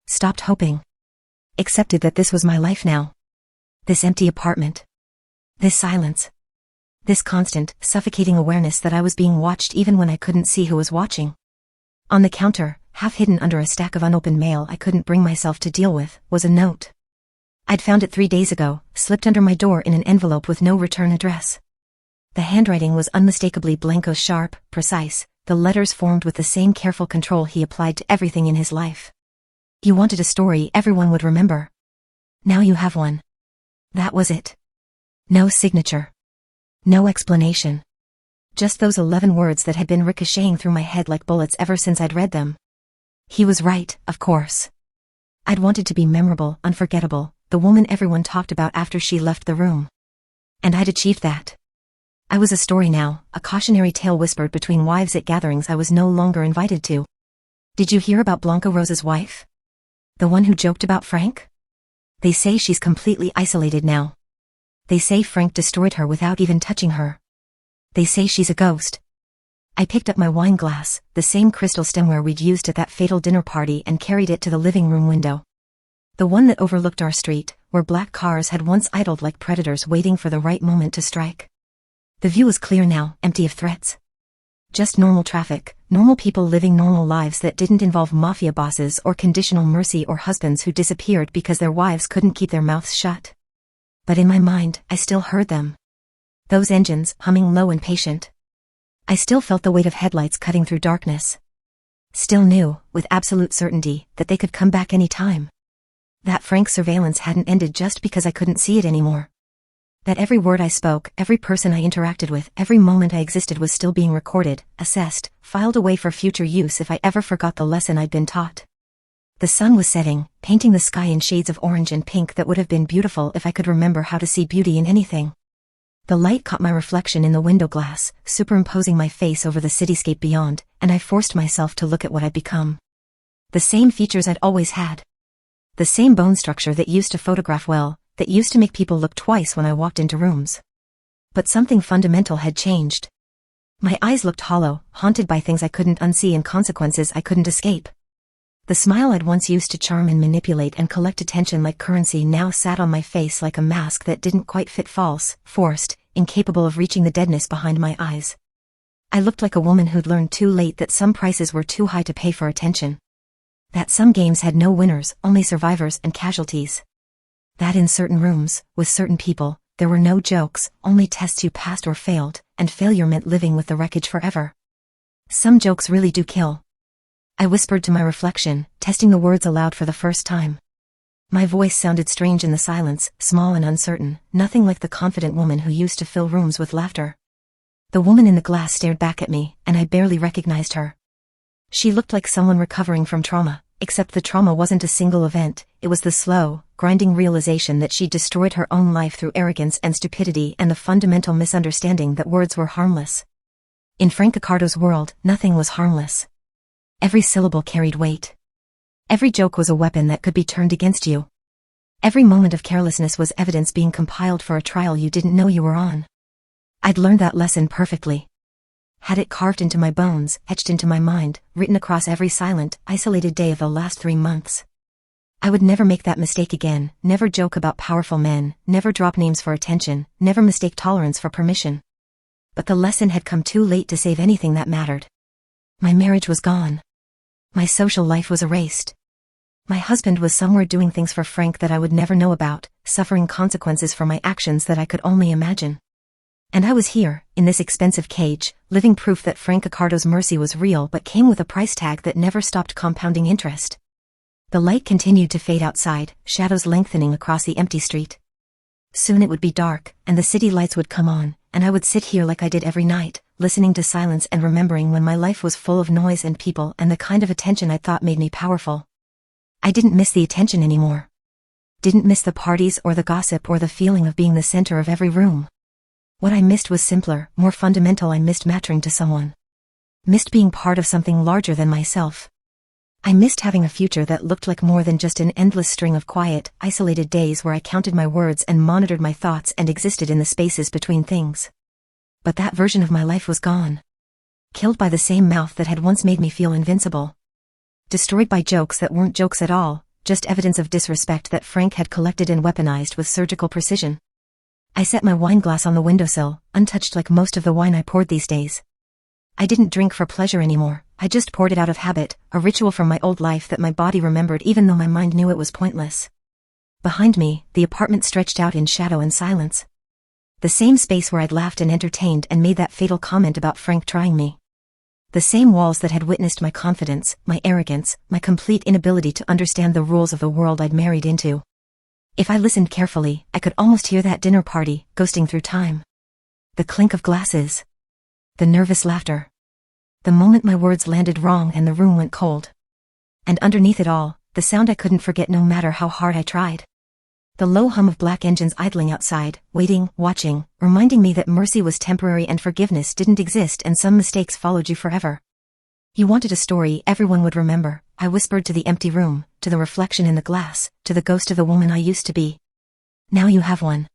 Stopped hoping. Accepted that this was my life now. This empty apartment. This silence. This constant, suffocating awareness that I was being watched even when I couldn't see who was watching. On the counter, half hidden under a stack of unopened mail I couldn't bring myself to deal with, was a note. I'd found it 3 days ago, slipped under my door in an envelope with no return address. The handwriting was unmistakably Blanco's, sharp, precise, the letters formed with the same careful control he applied to everything in his life. You wanted a story everyone would remember. Now you have one. That was it. No signature. No explanation. Just those 11 words that had been ricocheting through my head like bullets ever since I'd read them. He was right, of course. I'd wanted to be memorable, unforgettable, the woman everyone talked about after she left the room. And I'd achieved that. I was a story now, a cautionary tale whispered between wives at gatherings I was no longer invited to. Did you hear about Blanca Rosa's wife? The one who joked about Frank? They say she's completely isolated now. They say Frank destroyed her without even touching her. They say she's a ghost. I picked up my wine glass, the same crystal stemware we'd used at that fatal dinner party, and carried it to the living room window. The one that overlooked our street, where black cars had once idled like predators waiting for the right moment to strike. The view was clear now, empty of threats. Just normal traffic, normal people living normal lives that didn't involve mafia bosses or conditional mercy or husbands who disappeared because their wives couldn't keep their mouths shut. But in my mind, I still heard them. Those engines, humming low and patient. I still felt the weight of headlights cutting through darkness. Still knew, with absolute certainty, that they could come back any time. That Frank surveillance hadn't ended just because I couldn't see it anymore. That every word I spoke, every person I interacted with, every moment I existed was still being recorded, assessed, filed away for future use if I ever forgot the lesson I'd been taught. The sun was setting, painting the sky in shades of orange and pink that would have been beautiful if I could remember how to see beauty in anything. The light caught my reflection in the window glass, superimposing my face over the cityscape beyond, and I forced myself to look at what I'd become. The same features I'd always had. The same bone structure that used to photograph well, that used to make people look twice when I walked into rooms. But something fundamental had changed. My eyes looked hollow, haunted by things I couldn't unsee and consequences I couldn't escape. The smile I'd once used to charm and manipulate and collect attention like currency now sat on my face like a mask that didn't quite fit, false, forced, incapable of reaching the deadness behind my eyes. I looked like a woman who'd learned too late that some prices were too high to pay for attention. That some games had no winners, only survivors and casualties. That in certain rooms, with certain people, there were no jokes, only tests you passed or failed, and failure meant living with the wreckage forever. Some jokes really do kill. I whispered to my reflection, testing the words aloud for the first time. My voice sounded strange in the silence, small and uncertain, nothing like the confident woman who used to fill rooms with laughter. The woman in the glass stared back at me, and I barely recognized her. She looked like someone recovering from trauma, except the trauma wasn't a single event, it was the slow, grinding realization that she'd destroyed her own life through arrogance and stupidity and the fundamental misunderstanding that words were harmless. In Frank Accardo's world, nothing was harmless. Every syllable carried weight. Every joke was a weapon that could be turned against you. Every moment of carelessness was evidence being compiled for a trial you didn't know you were on. I'd learned that lesson perfectly. Had it carved into my bones, etched into my mind, written across every silent, isolated day of the last 3 months. I would never make that mistake again, never joke about powerful men, never drop names for attention, never mistake tolerance for permission. But the lesson had come too late to save anything that mattered. My marriage was gone. My social life was erased. My husband was somewhere doing things for Frank that I would never know about, suffering consequences for my actions that I could only imagine. And I was here, in this expensive cage, living proof that Frank Accardo's mercy was real but came with a price tag that never stopped compounding interest. The light continued to fade outside, shadows lengthening across the empty street. Soon it would be dark, and the city lights would come on, and I would sit here like I did every night, listening to silence and remembering when my life was full of noise and people and the kind of attention I thought made me powerful. I didn't miss the attention anymore. Didn't miss the parties or the gossip or the feeling of being the center of every room. What I missed was simpler, more fundamental. I missed mattering to someone. Missed being part of something larger than myself. I missed having a future that looked like more than just an endless string of quiet, isolated days where I counted my words and monitored my thoughts and existed in the spaces between things. But that version of my life was gone. Killed by the same mouth that had once made me feel invincible. Destroyed by jokes that weren't jokes at all, just evidence of disrespect that Frank had collected and weaponized with surgical precision. I set my wine glass on the windowsill, untouched like most of the wine I poured these days. I didn't drink for pleasure anymore, I just poured it out of habit, a ritual from my old life that my body remembered even though my mind knew it was pointless. Behind me, the apartment stretched out in shadow and silence. The same space where I'd laughed and entertained and made that fatal comment about Frank trying me. The same walls that had witnessed my confidence, my arrogance, my complete inability to understand the rules of the world I'd married into. If I listened carefully, I could almost hear that dinner party, ghosting through time. The clink of glasses. The nervous laughter. The moment my words landed wrong and the room went cold. And underneath it all, the sound I couldn't forget no matter how hard I tried. The low hum of black engines idling outside, waiting, watching, reminding me that mercy was temporary and forgiveness didn't exist and some mistakes followed you forever. You wanted a story everyone would remember, I whispered to the empty room, to the reflection in the glass, to the ghost of the woman I used to be. Now you have one.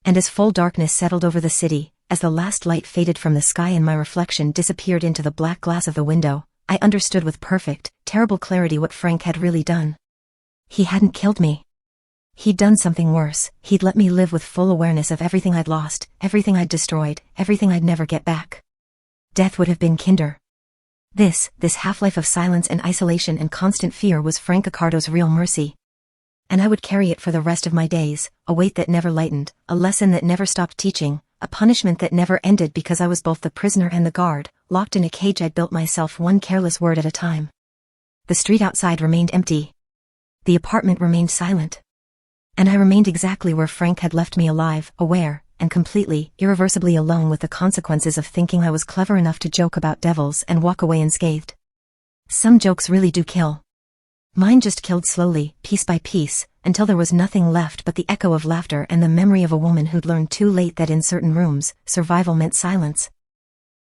And as full darkness settled over the city, as the last light faded from the sky and my reflection disappeared into the black glass of the window, I understood with perfect, terrible clarity what Frank had really done. He hadn't killed me. He'd done something worse. He'd let me live with full awareness of everything I'd lost, everything I'd destroyed, everything I'd never get back. Death would have been kinder. This half-life of silence and isolation and constant fear was Frank Accardo's real mercy. And I would carry it for the rest of my days, a weight that never lightened, a lesson that never stopped teaching, a punishment that never ended because I was both the prisoner and the guard, locked in a cage I'd built myself one careless word at a time. The street outside remained empty. The apartment remained silent. And I remained exactly where Frank had left me, alive, aware, and completely, irreversibly alone with the consequences of thinking I was clever enough to joke about devils and walk away unscathed. Some jokes really do kill. Mine just killed slowly, piece by piece, until there was nothing left but the echo of laughter and the memory of a woman who'd learned too late that in certain rooms, survival meant silence.